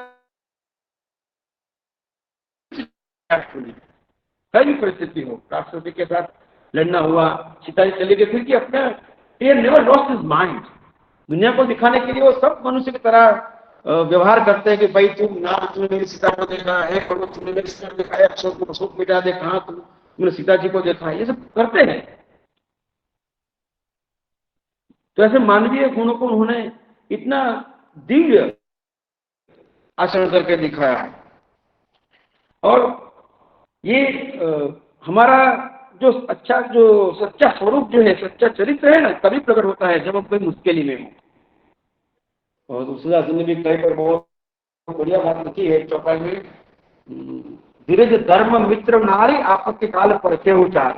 कई भी परिस्थिति हो, राष्ट्रपति के साथ लड़ना हुआ, सीता जी चले गए, फिर कि अपना he never lost his mind। दुनिया को दिखाने के लिए वो सब मनुष्य की तरह व्यवहार करते हैं कि भाई तुमने मेरी सीता को देखा है, तुमने मेरी सीता को देखा है, अक्षर को शोक मिटा दे, कहा तुमने सीता जी को देखा है, ये सब करते हैं। तो ऐसे मानवीय गुणों को उन्होंने इतना दिव्य आचरण करके दिखाया है। और ये हमारा जो सच्चा स्वरूप जो है, सच्चा चरित्र है ना, तभी प्रकट होता है जब हम कोई मुश्किल में हो। और दूसरा ने भी कई पर बहुत बढ़िया बात लिखी है चौपाई में, धीरज धर्म मित्र नारी आपत्ति काल परखे उचार।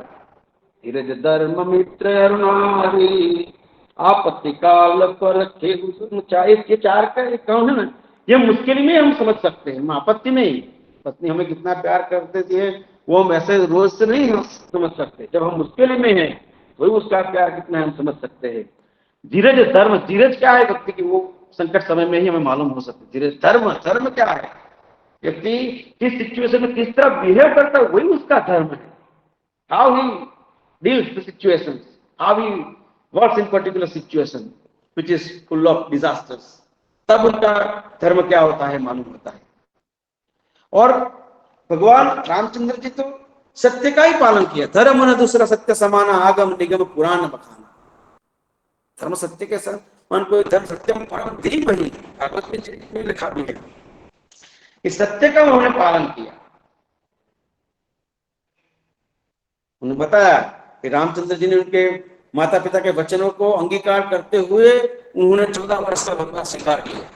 धीरज धर्म मित्र नारी आपत्ति काल परखे उचार। ये चार का एक कौन है ना, ये मुश्किल में हम समझ सकते हैं, आपत्ति नहीं। पत्नी हमें कितना प्यार करते थे वो हम ऐसे रोज से नहीं समझ सकते, जब हम मुश्किल में हैं वही उसका प्यार कितना हम समझ सकते हैं। धीरज धर्म, धीरज क्या है व्यक्ति की, वो संकट समय में ही हमें मालूम हो सकता है। धीरज धर्म, धर्म क्या है, व्यक्ति किस सिचुएशन में किस तरह बिहेव करता है वही उसका धर्म है। How he deals the situations, how he works in particular situation which is full of disasters, तब उनका धर्म क्या होता है मालूम होता है। और भगवान रामचंद्र जी तो सत्य का ही पालन किया, धर्म न दूसरा सत्य समाना, आगम निगम पुराण बखाना। धर्म सत्य के समान कोई धर्म सत्यम परम धीमहि वही भागवत में लिखा भी है। इस सत्य का उन्होंने पालन किया। उन्होंने बताया कि रामचंद्र जी ने उनके माता पिता के वचनों को अंगीकार करते हुए उन्होंने 14 वर्ष का वनवास स्वीकार किया।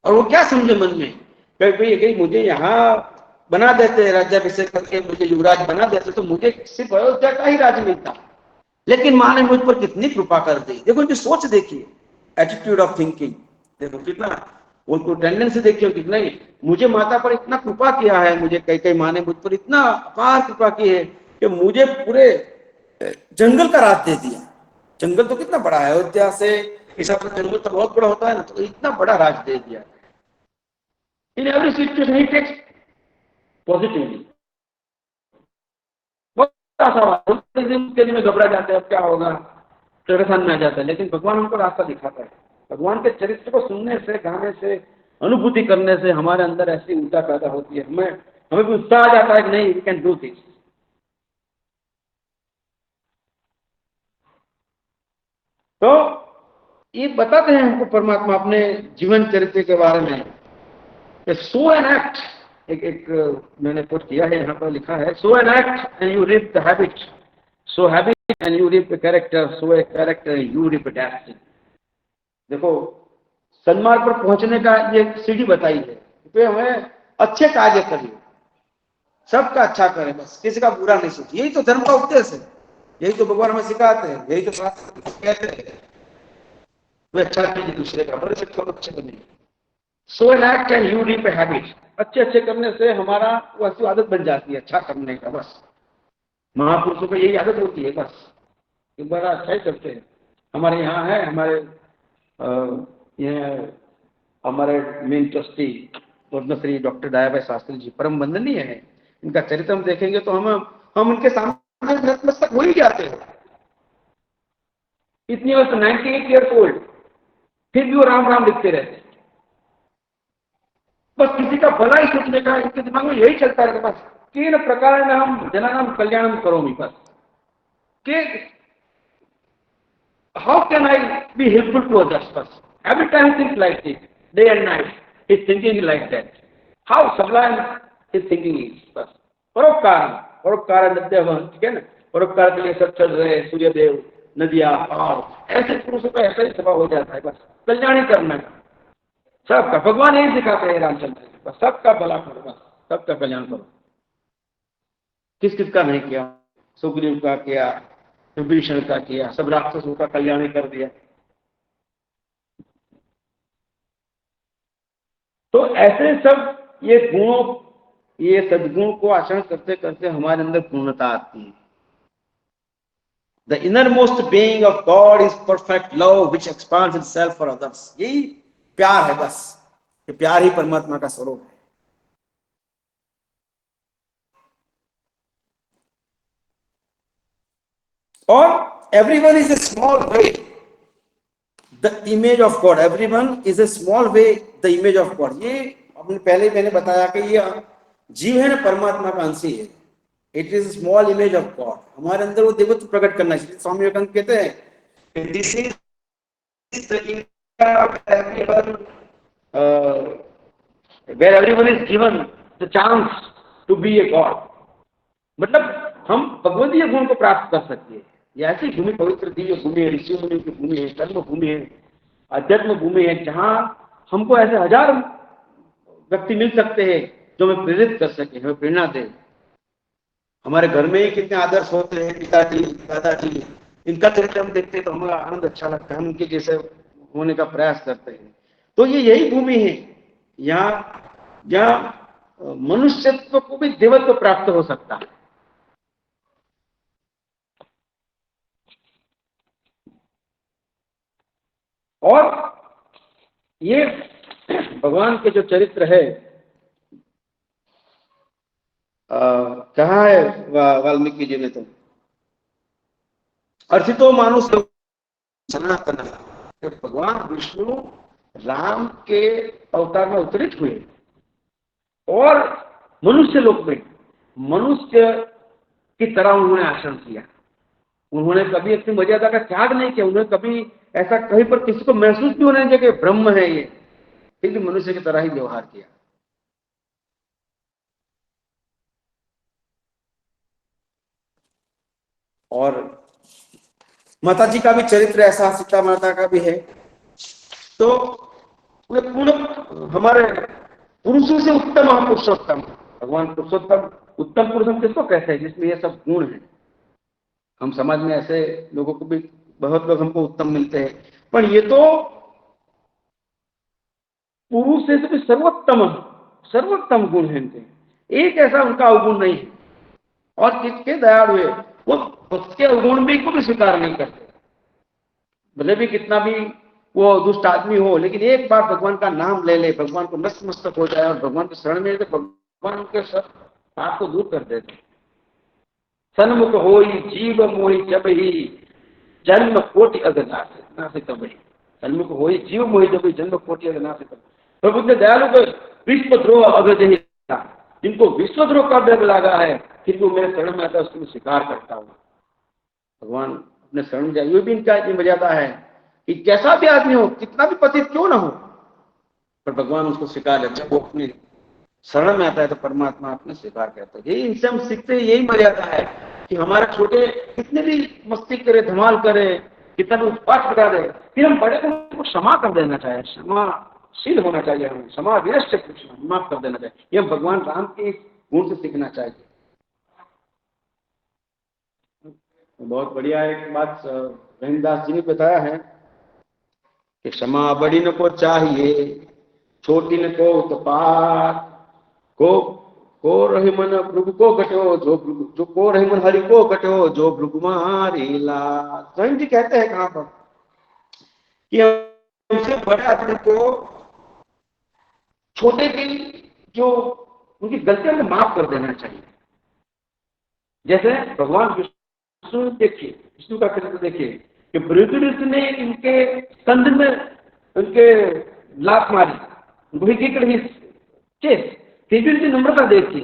और वो क्या समझे मन में, भाई मुझे यहाँ बना देते, राज्याभिषेक करके मुझे युवराज बना देते तो मुझे सिर्फ अयोध्या का ही राज मिलता। लेकिन माँ ने मुझ पर कितनी कृपा कर दी। देखो उनकी सोच देखिए, एटीट्यूड ऑफ थिंकिंग देखो कितना, उनको टेंडेंसी देखिए कि नहीं मुझे माता पर इतना कृपा किया है, मुझे कई माँ ने मुझ पर इतना अपार कृपा की है कि मुझे पूरे जंगल का राज दे दिया। जंगल तो कितना बड़ा है, अयोध्या से हिसाब से जंगल तो बहुत बड़ा होता है ना, तो इतना बड़ा राज दे दिया। In every situation he takes positively. उसके लिए घबरा जाते हैं, अब क्या होगा, टेंशन में आ जाता है। लेकिन भगवान हमको रास्ता दिखाता है। भगवान के चरित्र को सुनने से, गाने से, अनुभूति करने से हमारे अंदर ऐसी ऊर्जा पैदा होती है, हमें भी उत्साह आ जाता है कि नहीं वी कैन डू दिस। तो ये बताते हैं हमको परमात्मा अपने जीवन चरित्र के बारे में। सो एन एक्ट, एक मैंने पुट किया है, यहाँ पर लिखा है sow an act and you reap the habit, sow habit and you reap the character, sow a character you reap destiny. देखो सन्मार्ग पर पहुंचने का ये सीढ़ी बताई है, तो हमें अच्छे कार्य करिए, सबका अच्छा करें, बस किसी का बुरा नहीं सोचिए। यही तो धर्म का उद्देश्य है, यही तो भगवान हमें सिखाते हैं, यही तो कहते हैं वे अच्छा कीजिए दूसरे का, बड़े से छोटे अच्छे बनिए। So an act and you reap a habit. अच्छे अच्छे करने से हमारा वस्तु आदत बन जाती है अच्छा करने का। बस महापुरुषों को यही आदत होती है, बस बड़ा अच्छा ही करते हैं। हमारे यहाँ है, हमारे main trustee Padmashri doctor Dayabhai Shastri ji परम वंदनीय है। इनका चरित्र हम देखेंगे तो हम उनके सामने नतमस्तक हो ही जाते हैं। इतनी वर्ष 98 ईयर्स ओल्ड, फिर भी वो राम राम लिखते रहते। बस किसी का भला ही सोचने का इनके दिमाग में यही चलता है। बस 3 प्रकार में हम जनानाम कल्याणम करोमि। बस कि how can I be helpful to others. बस every time think like this, day and night his thinking like that. How sublime his thinking is. बस परोपकार नद्यवह, ठीक है ना, परोपकार के लिए सब चल रहे, सूर्यदेव, नदियां, और ऐसे पुरुषों का ऐसा ही स्वभाव हो जाता है। बस कल्याण ही करना का सबका, भगवान यही सिखाते हैं रामचंद्र जी, बस सबका भला करो, बस सबका कल्याण करो। किस किस का नहीं किया, सुग्रीव का किया, विभीषण का किया, सब राक्षसों का कल्याण ही कर दिया। तो ऐसे सब ये गुणों, ये सद्गुण को आचरण करते करते हमारे अंदर पूर्णता आती है। The innermost being of God is perfect love which expands itself for others। यही प्यार है, बस ये प्यार ही परमात्मा का स्वरूप है। और everyone is a small way the image of God। everyone is a small way the image of God। ये अपने पहले मैंने बताया कि ये जीव है ना, परमात्मा का अंश है। It is small image of God. हमारे अंदर वो देवत्व प्रकट करना चाहिए। स्वामी विवेकानंद कहते हैं this is the where everyone is given the chance to be a God। मतलब हम भगवतीय गुण को प्राप्त कर सकते हैं। ये ऐसी भूमि, पवित्र दिव्य भूमि है, ऋषि मुनि की भूमि है, कर्म भूमि है, अध्यात्म भूमि है, जहाँ हमको ऐसे 1000 व्यक्ति मिल सकते हैं जो हमें प्रेरित कर सके, हमें प्रेरणा दे। हमारे घर में ही कितने आदर्श होते हैं, पिताजी, दादाजी, इनका चरित्र हम देखते हैं तो हमें आनंद अच्छा लगता है, हम उनके जैसे होने का प्रयास करते हैं। तो ये यही भूमि है यहाँ मनुष्यत्व को भी देवत्व प्राप्त हो सकता है। और ये भगवान के जो चरित्र है, कहा है वाल्मीकि जी ने, तो अर्थितो मानुष सनातन। भगवान विष्णु राम के अवतार में अवतरित हुए और मनुष्य लोक में मनुष्य की तरह उन्होंने आचरण किया। उन्होंने कभी अपनी मर्यादा का त्याग नहीं किया, उन्होंने कभी ऐसा कहीं पर किसी को महसूस भी होने दिया कि ब्रह्म है ये, फिर भी मनुष्य की तरह ही व्यवहार किया। और माता जी का भी चरित्र ऐसा, सीता माता का भी है। तो वे पूर्ण हमारे पुरुषों से उत्तम हम पुरुषोत्तम, भगवान पुरुषोत्तम, उत्तम पुरुष हम किसको कहते हैं? जिसमें ये सब गुण है। हम समाज में ऐसे लोगों को भी, बहुत लोग हमको उत्तम मिलते हैं, पर ये तो पुरुष से भी सर्वोत्तम गुण है इनके, एक ऐसा उनका अवगुण नहीं है। और किसके दयालु है, वो उसके अवगुण भी को भी स्वीकार नहीं करते, भले भी कितना भी वो दुष्ट आदमी हो, लेकिन एक बार भगवान का नाम ले ले, भगवान को नतमस्तक हो जाए और भगवान के शरण में, तो भगवान उनके सब पाप को दूर कर देते। सन्मुख होई जीव मोहि जब ही जन्म कोटि अगनासित बही, सन्मुख होई जीव मोहि जब ही जन्म कोटि अगनासित। प्रभु ने दयालु को विश्वद्रोह अग्रज ही, जिनको विश्वद्रोह का डर लगा है, फिर वो मेरे शरण में आता है, उसको मैं स्वीकार करता हूँ। भगवान अपने शरण में जाए, ये भी इनका इतनी मर्यादा है कि कैसा भी आदमी हो, कितना भी पतित क्यों ना हो, पर भगवान उसको स्वीकार लेते हैं। वो अपने शरण में आता है तो परमात्मा अपने स्वीकार करता है। यही इनसे हम सीखते हैं, यही मर्यादा है कि हमारे छोटे कितने भी मस्ती करे, धमाल करे, कितना भी उत्पात बता दे, फिर हम बड़े को क्षमा कर देना चाहिए, क्षमाशील होना चाहिए, हमें क्षमा विनश्य माफ कर देना चाहिए। ये भगवान राम के गुण से सीखना चाहिए। बहुत बढ़िया एक बात रहीमदास जी ने बताया है कि क्षमा बड़ी न को चाहिए, छोटी न को उत्पात, को रही मन भृगु को घटो, जो को रही मन हरि को घटो, जो भृगु मारी लात। स्वयं जी कहते हैं कहां पर कि हमसे बड़े आदमी को छोटे की जो उनकी गलतियों को माफ कर देना चाहिए। जैसे भगवान विष्णु देखिए, विष्णु का चरित्र देखिए कि भृगु ऋषि ने इनके कंध में उनके लात मारी, फिर भी नम्रता देखिए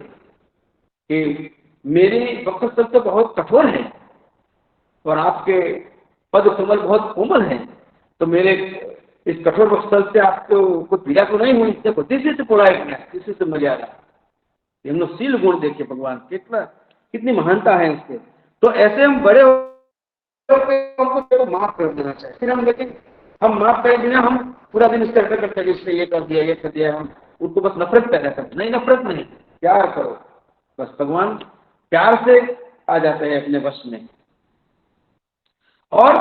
कि मेरे वक्षस्थल तो बहुत कठोर है और आपके पद कमल बहुत कोमल है, तो मेरे इस कठोर वक्षस्थल से आपको कुछ पीड़ा तो नहीं हुई। देखो तीसरे से पोड़ा है, तीसरे से मर्यादा, हम लोग शील गुण देखिए भगवान कितनी महानता है इसके। तो ऐसे हम बड़े हमको माफ कर देना चाहिए। फिर हम, लेकिन हम माफ करे बिना हम पूरा दिन इसका करते हैं, इसने ये कर दिया, हम उनको बस नफरत पैदा करते। नहीं, नफरत नहीं, प्यार करो बस। भगवान प्यार से आ जाते हैं अपने वश में। और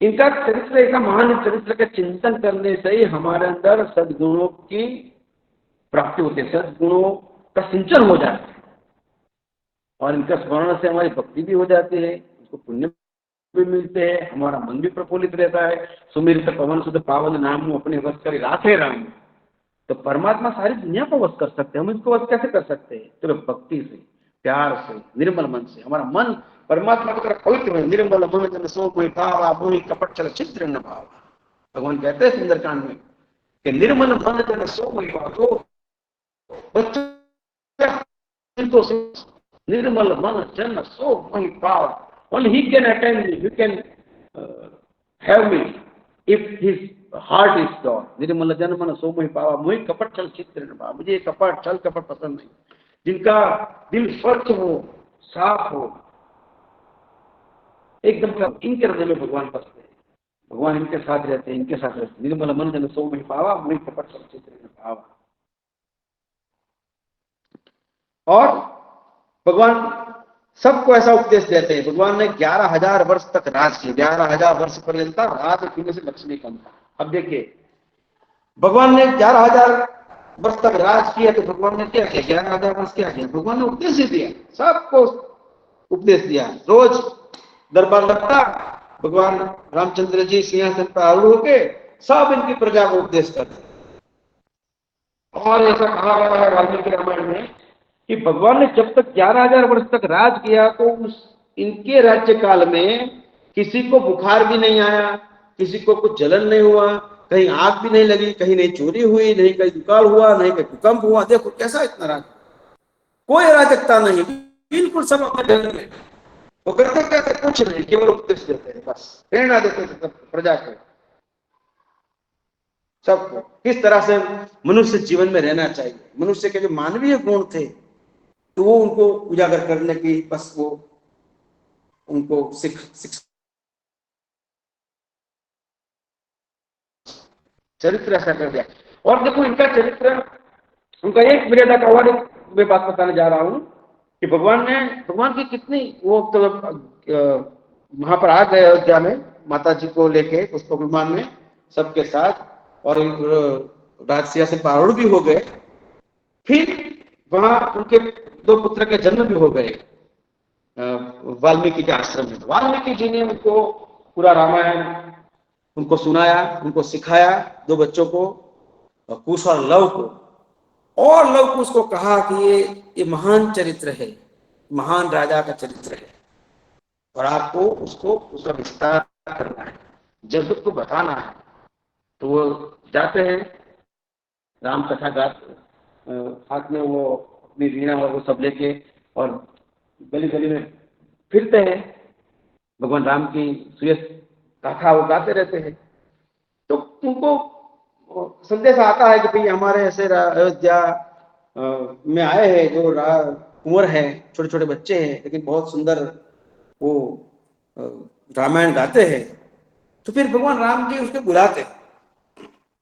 इनका चरित्र, एक महान चरित्र के चिंतन करने से ही हमारे अंदर सद्गुणों की प्राप्ति होती है, सद्गुणों का सिंचन हो जाता है और इनका स्मरण से हमारी भक्ति भी हो जाती है, उसको पुण्य भी मिलते हैं, हमारा मन भी प्रफुल्लित रहता है। सुमिरित पवन सुध पावन नाम अपने वश करे राखे राम। तो परमात्मा सारी दुनिया को वश कर सकते हैं, हम इसको वश कैसे कर सकते हैं? तो भक्ति से, प्यार से, निर्मल मन से। हमारा मन परमात्मा की तरफ पवित्र है। निर्मल मन जन सो कोई भावा, मोहि कपट छल छिद्र न भावा। भगवान कहते हैं सुंदरकांड में कि निर्मल मन जन सो कोई भावा, निर्मल मन जन सो मोहि पावा। Only he can attend me, he can have me if his heart is pure. निर्मल जन मन सो मोहि पावा, मोहि कपट छल छिद्र न भावा। मुझे कपट छल कपट पसंद नहीं। जिनका दिल स्वच्छ हो, साफ हो, एकदम, इनके हृदय में भगवान बसते हैं, भगवान इनके साथ रहते हैं, इनके साथ रहते हैं। निर्मल मन जन सो मोहि पावा, मोहि कपट छल छिद्र न भावा। और भगवान सबको ऐसा उपदेश देते हैं। भगवान ने 11,000 वर्ष तक राज किया, 11,000 वर्ष पर्यंत राज करने से लक्ष्य नहीं कम था। अब देखिए, भगवान ने 11,000 वर्ष तक राज किया, तो भगवान ने क्या किया? 11,000 वर्ष क्या किया? भगवान ने उपदेश दिया, सबको उपदेश दिया। रोज दरबार लगता, भगवान रामचंद्र जी सिंहासन पर आरूढ़ होके सब इनकी प्रजा को उपदेश करते। और ऐसा कहा गया है वाल्मीकि रामायण में कि भगवान ने जब तक 11,000 वर्ष तक राज किया, तो उस इनके राज्य काल में किसी को बुखार भी नहीं आया, किसी को कुछ जलन नहीं हुआ, कहीं आग भी नहीं लगी, कहीं नहीं चोरी हुई, नहीं कहीं दुकाल हुआ, नहीं कहीं भूकंप हुआ। देखो कैसा इतना राज, कोई अराजकता नहीं, बिल्कुल सब अपने ढंग में। वो करते कुछ नहीं, केवल उपदेश देते हैं, बस प्रेरणा देते थे प्रजा को, सबको किस तरह से मनुष्य जीवन में रहना चाहिए, मनुष्य के जो मानवीय गुण थे तो वो उनको उजागर करने की बस वो उनको चरित्र ऐसा कर दिया। और देखो इनका चरित्र, उनका एक मर्यादा का और एक मैं बात बताने जा रहा हूं कि भगवान की कितनी वो तो वहां पर आ गए अयोध्या में माता जी को लेके उसको विमान में सबके साथ, और राजसिया से पारुण भी हो गए। फिर वहां उनके 2 पुत्र के जन्म भी हो गए वाल्मीकि के आश्रम में। वाल्मीकि जी ने उनको पूरा रामायण उनको सुनाया, उनको सिखाया, 2 बच्चों को, कुश और लव को। और लव कुश को कहा कि ये महान चरित्र है, महान राजा का चरित्र है, और आपको उसका विस्तार करना है, जगत को बताना है। तो वो जाते हैं, राम कथा गाते, हाथ में वो अपनी वीणा और वो सब लेके, और गली गली में फिरते हैं, भगवान राम की सुयश गाथा वो गाते रहते हैं। तो उनको संदेश आता है कि भाई हमारे ऐसे अयोध्या में आए हैं जो कुंवर हैं, छोटे छोटे बच्चे हैं, लेकिन बहुत सुंदर वो रामायण गाते हैं। तो फिर भगवान राम जी उसको बुलाते हैं।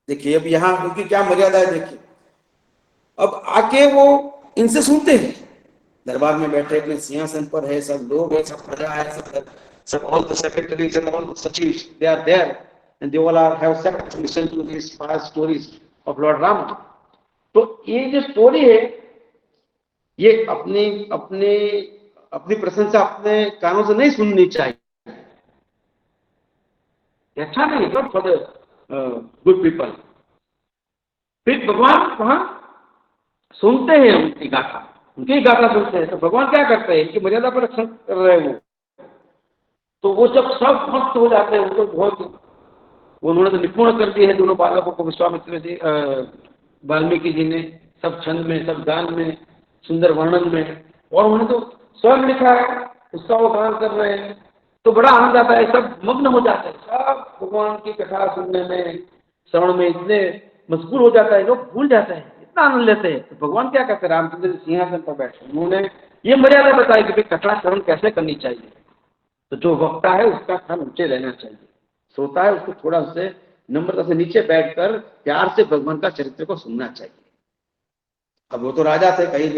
देखिए अब यहाँ उनकी क्या मर्यादा है, देखिए अब आके वो इनसे सुनते हैं, दरबार में बैठे अपने सिंहासन पर है, सब लोग है, सब प्रजा है, सब all the secretaries and all the sachis, they are there and they all have sat to listen to these past stories of Lord Ram. तो ये जो स्टोरी है ये अपनी प्रशंसा अपने कानों से नहीं सुननी चाहिए, अच्छा नहीं, not for the good people. फिर भगवान वहां सुनते हैं उनकी गाथा सुनते हैं। तो भगवान क्या करते हैं, इनकी मर्यादा पर रक्षण कर रहे हैं वो। तो वो जब सब मस्त हो जाते हैं, उनको बहुत उन्होंने तो निपुण कर दिए हैं दोनों बालकों को, विश्वामित्र जी वाल्मीकि जी ने, सब छंद में, सब गान में, सुंदर वर्णन में, और उन्होंने तो स्वयं लिखा है, उसका वो गान कर रहे हैं। तो बड़ा आनंद आता है, सब मग्न हो जाते हैं, सब भगवान की कथा सुनने में, श्रवण में इतने मशगूल हो जाता है, लोग भूल जाते हैं, इतना आनंद लेते हैं। तो भगवान क्या कहते हैं, रामचंद्र सिंहासन पर बैठे उन्होंने ये मर्यादा बताई कि कथा श्रवण कैसे करनी चाहिए। तो जो वक्ता है उसका कान ऊंचे रहना चाहिए, श्रोता है उसको थोड़ा उससे नम्रता से नीचे बैठकर प्यार से भगवान का चरित्र को सुनना चाहिए। अब वो तो राजा थे, कहीं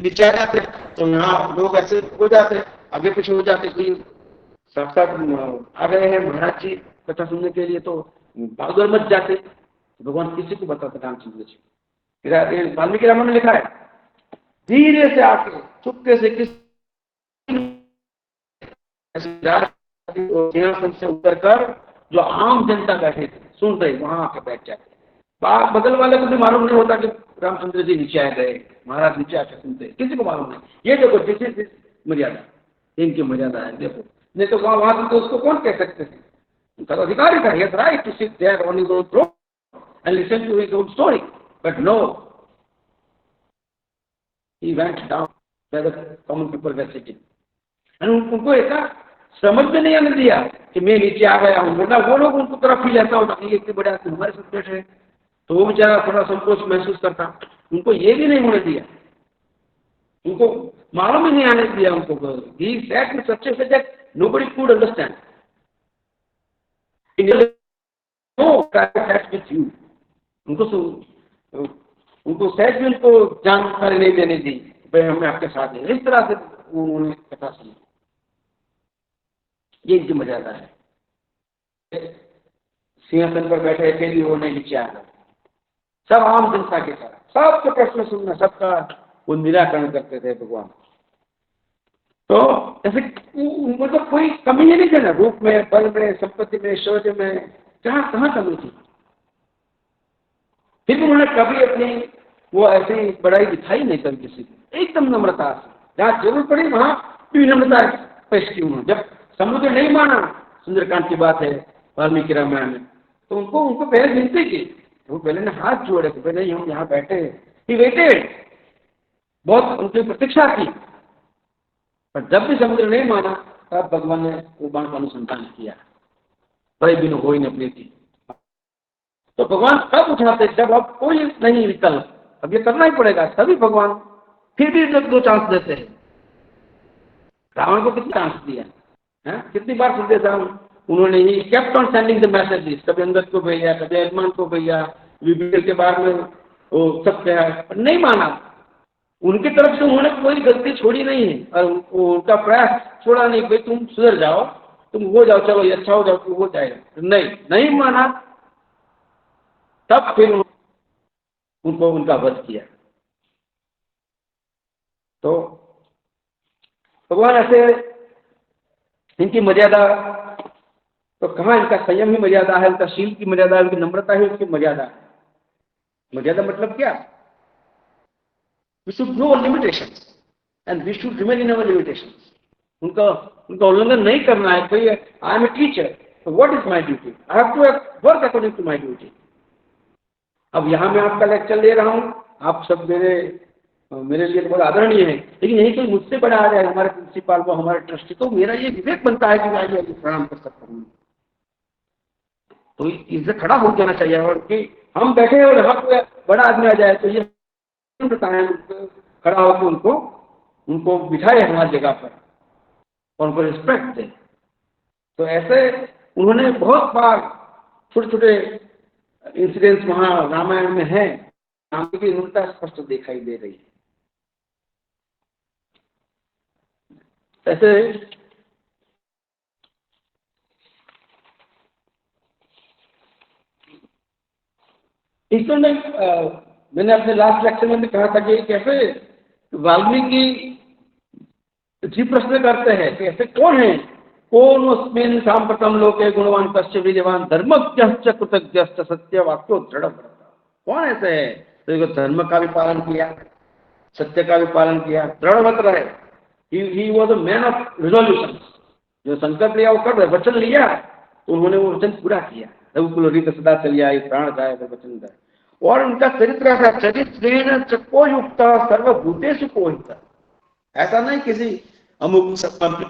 नीचे आ जाते तो यहाँ लोग ऐसे हो जाते, आगे पीछे हो जाते, कोई साक्षात आ गए हैं महाराज जी कथा सुनने के लिए, तो भागदौड़ मच जाते। भगवान किसी को बताते रामचंद्र जी, वाल्मीकि रामायण में लिखा है, धीरे से आके चुपके से किस सिंहासन से उतर कर जो आम जनता बैठे थे सुन रहे, वहां आके बैठ जाते। बगल वाले को भी मालूम नहीं होता कि रामचंद्र जी नीचे आ गए, महाराज नीचे आके सुनते, किसी को मालूम नहीं। ये देखो दिस मर्यादा, इनकी मर्यादा है, देखो। नहीं तो वहां तो उसको कौन कह सकते थे, उनका तो अधिकार ही था, he has right to sit there on his own throne and listen to his own story, but no, he went down where the common people were sitting, and उनको ऐसा समझ में नहीं आने दिया कि मैं नीचे आ गया हूँ, वरना वो लोग उनको तरफ ही लेता होता, ये इतने बड़े आदमी हमारे साथ बैठे, तो वो बेचारा थोड़ा संकोच महसूस करता। उनको ये भी नहीं होने दिया, उनको मालूम ही नहीं आने दिया उनको। he sat with such a way that nobody could understand. No, I sat with you. उनको सहज भी उनको जानकारी नहीं देने दी, भाई हमें आपके साथ है, इस तरह से उन्होंने कथा सुनी। ये इनकी मर्यादा है। सिंहासन पर बैठे थे भी वो नहीं नीचे आ गए, सब आम जनता के साथ सबके प्रश्न सुनना, सबका वो निराकरण करते थे भगवान। तो ऐसे उनको तो कोई कमी ही नहीं थी ना, रूप में, बल में, संपत्ति में, ऐश्वर्य में, कहाँ कमी थी। फिर भी उन्होंने कभी अपनी वो ऐसी बड़ाई दिखाई नहीं कभी किसी को, एकदम नम्रता से, जहाँ जरूर पड़ी वहां भी नम्रता पेश की उन्होंने। जब समुद्र नहीं माना, सुंदरकांड की बात है वाल्मीकि रामायण में, तो उनको पहले विनती की, वो पहले ने हाथ जोड़े, तो पहले हम यहाँ बैठे, ही वेटेड, बहुत उनकी प्रतीक्षा की। पर जब भी समुद्र नहीं माना तब भगवान ने वो बाण का अनुसंधान किया, भय बिन होई न प्रीति। तो भगवान कब उठाते, जब अब कोई नहीं विकल्प, अब ये करना ही पड़ेगा, तभी भगवान फिर भी जब 2 चांस देते हैं। रावण को कितने चांस दिया है, कितनी बार संदेशा उन्होंने he kept on sending the messages, कभी अंगद को भेजा, कभी हनुमान को भेजा, विभीषण के बारे में वो सब कहा, पर नहीं माना। उनकी तरफ से उन्होंने कोई गलती छोड़ी नहीं है, और उनका प्रयास छोड़ा नहीं, भाई तुम सुधर जाओ, तुम हो जाओ, चलो ये अच्छा हो जाओ, तुम हो जाएगा, नहीं माना, तब फिर उनको उनका वध किया। तो भगवान ऐसे, इनकी मर्यादा तो कहाँ, इनका संयम ही मर्यादा है, इनका शील की मर्यादा है, इनकी नम्रता ही उसकी मर्यादा है। मर्यादा मतलब क्या? We should know limitations and we should remain in our limitations. उनका उल्लंघन नहीं करना है। कोई आई एम ए टीचर, तो what is my duty? I have to work according to my duty. अब यहाँ मैं आपका लेक्चर ले रहा हूँ, आप सब मेरे लिए तो बड़ा आदरणीय है, लेकिन यही कोई मुझसे बड़ा आ जाए, हमारे प्रिंसिपल को, हमारे ट्रस्टी, तो मेरा ये विवेक बनता है कि मैं आगे प्रणाम कर सकता हूँ। तो इससे खड़ा हो जाना चाहिए, और कि हम बैठे और यहाँ कोई बड़ा आदमी आ जाए तो ये बताएं, खड़ा होकर उनको बिठाए हमारी जगह पर और उनको रिस्पेक्ट दे। तो ऐसे उन्होंने बहुत बार छोटे छोटे इंसिडेंट्स वहाँ रामायण में है, राम की उन्नता स्पष्ट दिखाई दे रही है। ऐसे इसमें मैंने अपने लास्ट लेक्चर में कहा था कि कैसे वाल्मीकि जी प्रश्न करते हैं कि ऐसे कौन है, कौन सांप्रतम लोके गुणवान कश्य वीर्यवान धर्मज्ञश्च कृतज्ञश्च सत्यवाक्यो दृढ़ व्रतः। कौन ऐसे है तो धर्म का भी पालन किया, सत्य का भी पालन किया, दृढ़ व्रत रहे। He was a man of resolution. जो संकल्प लिया वो कर रहे, वचन लिया तो उन्होंने वो वचन पूरा किया। रघुकुल रीत सदा चली आई, प्राण जाए वचन जाए। और उनका चरित्र था चरित्रेण चकोयुक्त सर्वभूतेषु कोहित। ऐसा नहीं किसी अमुक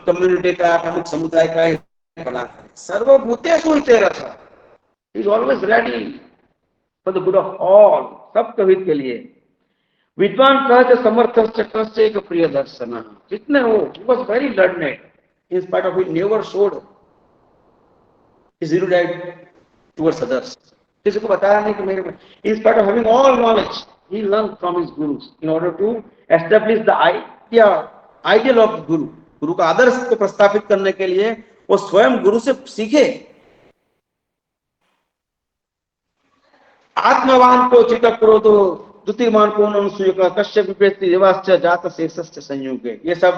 कम्युनिटी का, अमुक समुदाय का बना, सर्वभूतेषु हितेरथ। He is always ready for the good of all, सबके हित के लिए। विद्वान सहज समर्थ चक्रस्य एक प्रिय दर्शन। जितने हो, he was very learned in spite of he never showed his erudite towards others. किसी को बताया नहीं कि मेरे में, in spite of having all knowledge, he learned from his gurus in order to establish the ideal of guru. गुरु का आदर्श को प्रस्थापित करने के लिए वो स्वयं गुरु से सीखे। आत्मवान को चित क्रोधो द्वितीयमान को अनुसूय कश्यप विप्रेति देवाश्च जात शेषश्च संयुगे। ये सब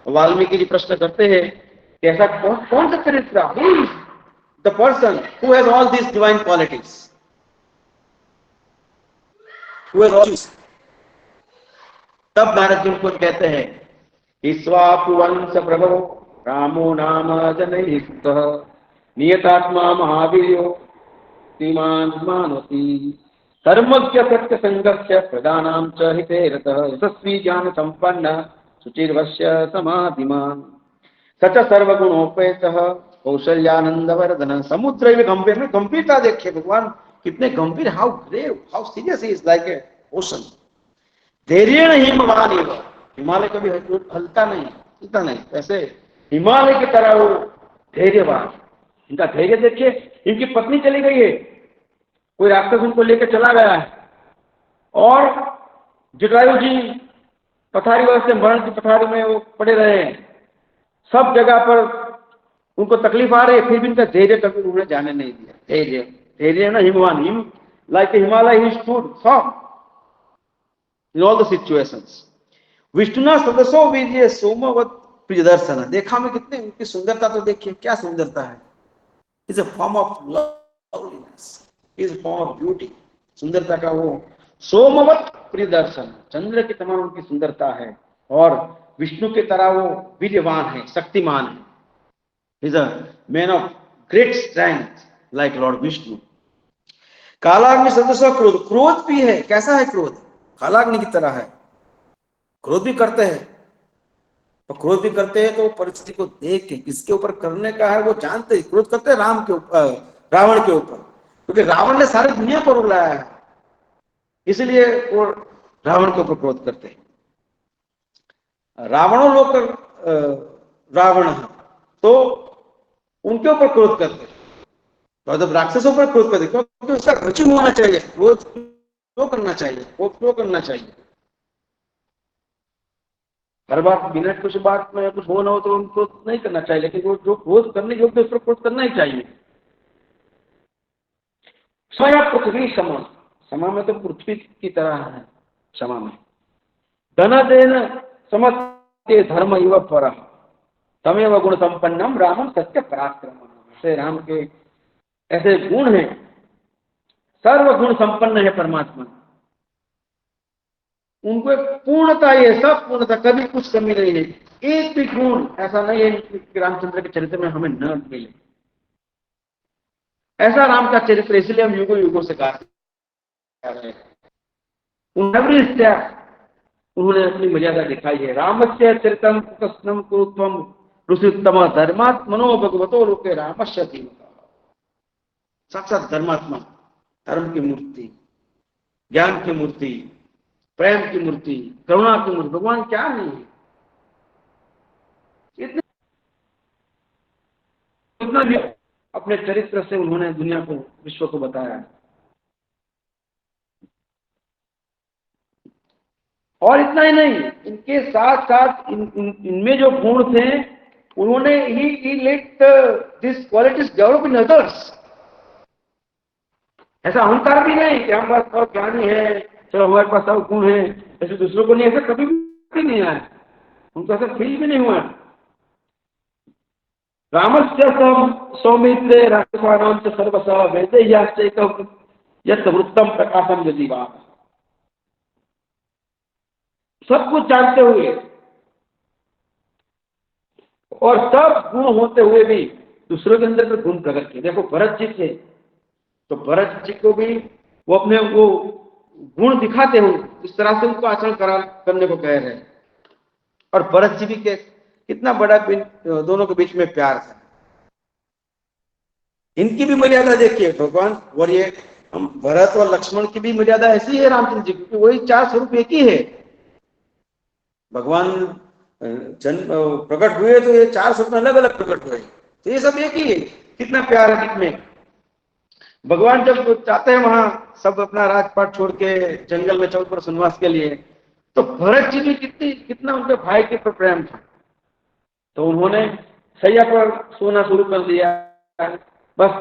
वाल्मीकि जी प्रश्न करते हैं कि ऐसा कौन सा चरित्र, who is the person who has all these divine qualities, who has all these? तब नारद जी उनको कहते हैं ईश्वापुवंश प्रभो रामो नाम जनैः नियतात्मा महावीर्यो श्रीमान मानवती धर्मज्ञ सत्य संगस्य प्रदानां च हिते रतः यशस्वी ज्ञान संपन्न शुचिर्वश्य समाधिमान सच सर्वगुणोपेतः कौशल्यानंदवर्धन। समुद्र में गंभीर में गंभीरता देखिए, भगवान कितने गंभीर, how grave, how serious is like a ocean. धैर्य हिमवान, हिमालय कभी हलता नहीं, हिलता नहीं, ऐसे हिमालय की तरह वो धैर्यवान। इनका धैर्य देखिए। इनकी पत्नी चली गई है, कोई राक्षस उनको लेकर चला गया है, और जटायु जी पथारी से मरण की पथारी में वो पड़े रहे हैं, सब जगह पर उनको तकलीफ आ रही है, फिर भी इनका धैर्य कभी उन्होंने जाने नहीं दिया। धैर्य ना हिमवान, him like Himalaya he stood firm in all the situations. विष्णुना सदसो वीर्य सोमवत प्रियदर्शन। देखा में कितने उनकी सुंदरता, तो देखिए क्या सुंदरता है। Is a form of loveliness, is form of beauty. सुंदरता का वो सोमवत प्रियदर्शन, चंद्र की तमाम उनकी सुंदरता है, और विष्णु की तरह वो वीर्यवान है, शक्तिमान है। He's a man of great strength like Lord Vishnu. कालाग्नि सदृश क्रोध, क्रोध भी है। कैसा है क्रोध? कालाग्नि की तरह है, क्रोध भी करते हैं, तो क्रोध भी करते हैं तो परिस्थिति को देख के किसके ऊपर करने का है वो जानते हैं। क्रोध करते हैं राम के ऊपर, रावण के ऊपर, क्योंकि रावण ने सारी दुनिया को रुलाया है, इसलिए वो रावण के ऊपर क्रोध करते हैं। रावणों लोग रावण है तो उनके ऊपर क्रोध करते हैं। तो जब राक्षसों पर क्रोध करते क्योंकि उसका रुचि होना चाहिए, क्रोध क्यों करना चाहिए, क्रोध क्यों करना चाहिए। हर बार बिना कुछ बात में कुछ हो ना हो तो उनको नहीं करना चाहिए, लेकिन वो जो क्रोध करने योग्य उस पर क्रोध करना ही चाहिए। स्वयं पृथ्वी समा, समा में तो पृथ्वी की तरह है क्षमा में। धनदेन समस्ते धर्म इव पर तमेव गुण संपन्नम रामम सत्य पराक्रम। ऐसे राम के ऐसे गुण हैं, सर्व गुण संपन्न है परमात्मा, उनको पूर्णता, ये सब पूर्णता, कभी कुछ कमी नहीं है। एक भी गुण ऐसा नहीं है कि रामचंद्र के चरित्र में हमें न मिले। ऐसा राम का चरित्र, इसलिए हम युगों युगों से गा रहे हैं। उन्होंने अपनी मर्यादा दिखाई है। रामस्य चरितम कृष्णम कुरुत्वम ऋषितम धर्मात्मनो भगवतो लोके रामस्य धीमता। साक्षात धर्मात्मा, धर्म की मूर्ति, ज्ञान की मूर्ति, प्रेम की मूर्ति, करुणा की मूर्ति, भगवान क्या नहीं है। इतना भी अपने चरित्र से उन्होंने दुनिया को, विश्व को बताया। और इतना ही नहीं, इनके साथ साथ इनमें जो गुण थे उन्होंने he let this qualities develop in others. ऐसा अहंकार भी नहीं कि हम बस बहुत ज्ञानी है, चलो हमारे पास सब गुण है, ऐसे दूसरों को नहीं, ऐसा कभी भी नहीं आया, उनको ऐसा फील भी नहीं हुआ। रामस्य सौमित्रे राक्षसानां च सर्वशः वेदैयाश्चैकं यत् वृत्तं प्रकाशं यदिवा। सब कुछ जानते हुए और सब गुण होते हुए भी दूसरों के अंदर गुण प्रकट किए। देखो भरत जी थे, तो भरत जी को भी वो अपने वो गुण दिखाते हो, इस तरह से उनको आचरण करने को कह रहे हैं। और भरत जी भी के कितना बड़ा दोनों के बीच में प्यार था। इनकी भी मर्यादा देखिए भगवान, और ये हम भरत और लक्ष्मण की भी मर्यादा ऐसी है रामचंद्र जी, क्योंकि वही चार स्वरूप एक ही है। भगवान जन्म प्रकट हुए तो ये चार स्वरूप अलग अलग प्रकट हुए, तो ये सब एक ही है। कितना प्यार है इसमें। भगवान जब चाहते हैं वहां सब अपना राजपाट छोड़ के जंगल में 14 वर्ष वनवास के लिए, तो भरत जी भी कितना उनके भाई के प्रति प्रेम था। तो उन्होंने सैया पर सोना शुरू कर दिया, बस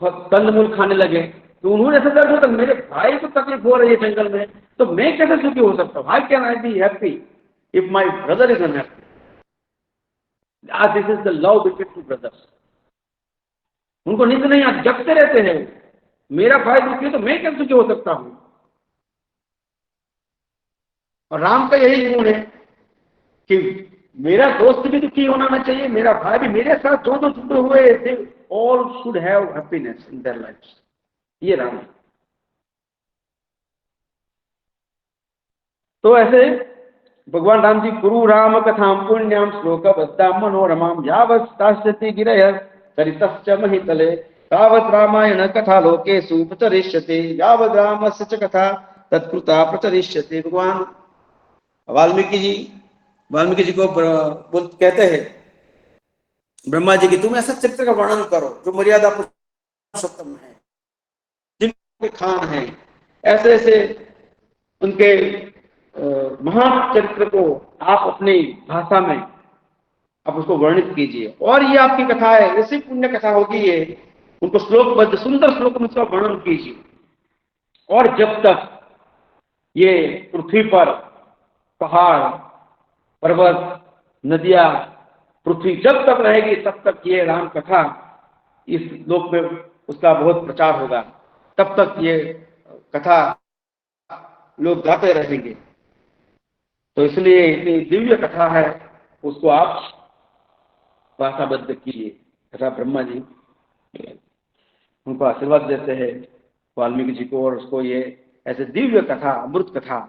कंदमूल खाने लगे। तो उन्होंने ऐसा दर्द होता, मेरे भाई को तकलीफ हो रही है जंगल में, तो मैं कैसे सुखी हो सकता हूँ? How can I be happy if my brother is unhappy? This is the love between two brothers. उनको नींद नहीं आती, जगते रहते हैं। मेरा भाई दुखी है तो मैं कैसे सुखी हो सकता हूं? और राम का यही गुण है कि मेरा दोस्त भी दुखी होना चाहिए, मेरा भाई भी, मेरे साथ जो जो जुड़े हुए थे, all should have happiness in their lives. ये राम। तो ऐसे भगवान राम जी कुरु राम कथाम पुण्याम श्लोक बद्धाम मनोरमाम यावस्तास्यति गिरय सरितश्च महितले तावत् रामायण कथा लोकेषु प्रचरिष्यते यावद् रामस्य च कथा तत्कृता प्रचरिष्यते। भगवान वाल्मीकि जी को कहते हैं ब्रह्मा जी की, तुम ऐसा चरित्र का वर्णन करो जो मर्यादा पुरुषोत्तम है, जिनके खान है, ऐसे ऐसे उनके महान चरित्र को आप अपनी भाषा में आप उसको वर्णित कीजिए। और ये आपकी कथा है, ऐसी पुण्य कथा होगी ये, उनको श्लोकबद्ध सुंदर श्लोक में उसका वर्णन कीजिए। और जब तक ये पृथ्वी पर पहाड़, पर्वत, नदियां, पृथ्वी जब तक रहेगी तब तक ये राम कथा इस लोक में उसका बहुत प्रचार होगा, तब तक ये कथा लोग गाते रहेंगे। तो इसलिए इतनी दिव्य कथा है, उसको आप भाषाबद्ध कीजिए। ऐसा ब्रह्मा जी उनको आशीर्वाद देते हैं वाल्मीकि जी को, और उसको ये ऐसे दिव्य कथा, अमृत कथा,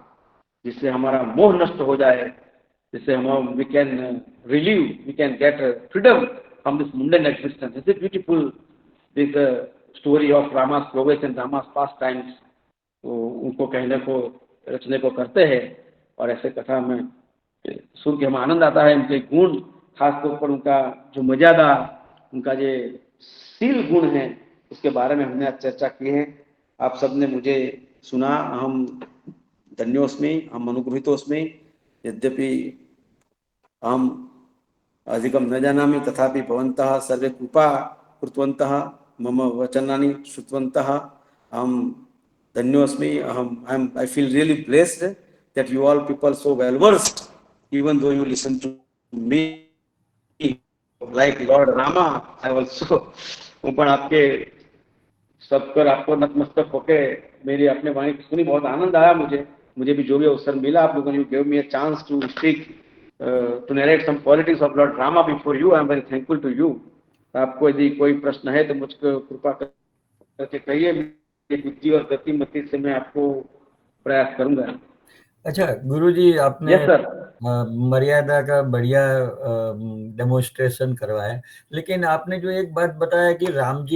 जिससे हमारा मोह नष्ट हो जाए, जिससे हम we can relieve, we can get freedom from this mundane existence. It's beautiful this story of Rama's progress and Rama's past times. तो उनको कहने को, रचने को करते हैं, और ऐसे कथा में सुन के हमें आनंद आता है। उनके गुण, खासतौर पर उनका जो मर्यादा, उनका जो शील गुण है, उसके बारे में हमने आज चर्चा की है। आप सबने मुझे सुना, अहम धन्योस्मि, अहम अनुगृहीतोस्मि। यद्यपि अहम अधिकं न जानामि, तथापि भवन्तः सर्वे कृपा कृतवन्तः, मम वचनानि श्रुतवन्तः। अहम धन्योस्मि, I feel really blessed that you all people so well versed, even though you listen to me like Lord Rama, I also हूँ, पर आपके सब पर आपको नतमस्तक होके मेरी अपने वाणी की सुनी, बहुत आनंद आया मुझे भी जो भी अवसर मिला, आप लोगों ने give me a chance to speak, to narrate some qualities of lord Rama before you. I am very thankful to you. आपको यदि कोई प्रश्न है तो मुझको कृपा करके कहिए, मेरी बुद्धि और गतिमति से मैं आपको प्रयास करूंगा।
अच्छा गुरुजी, आपने
यस सर।
मर्यादा का बढ़िया डेमोन्स्ट्रेशन करवाया, लेकिन आपने जो एक बात बताया कि राम जी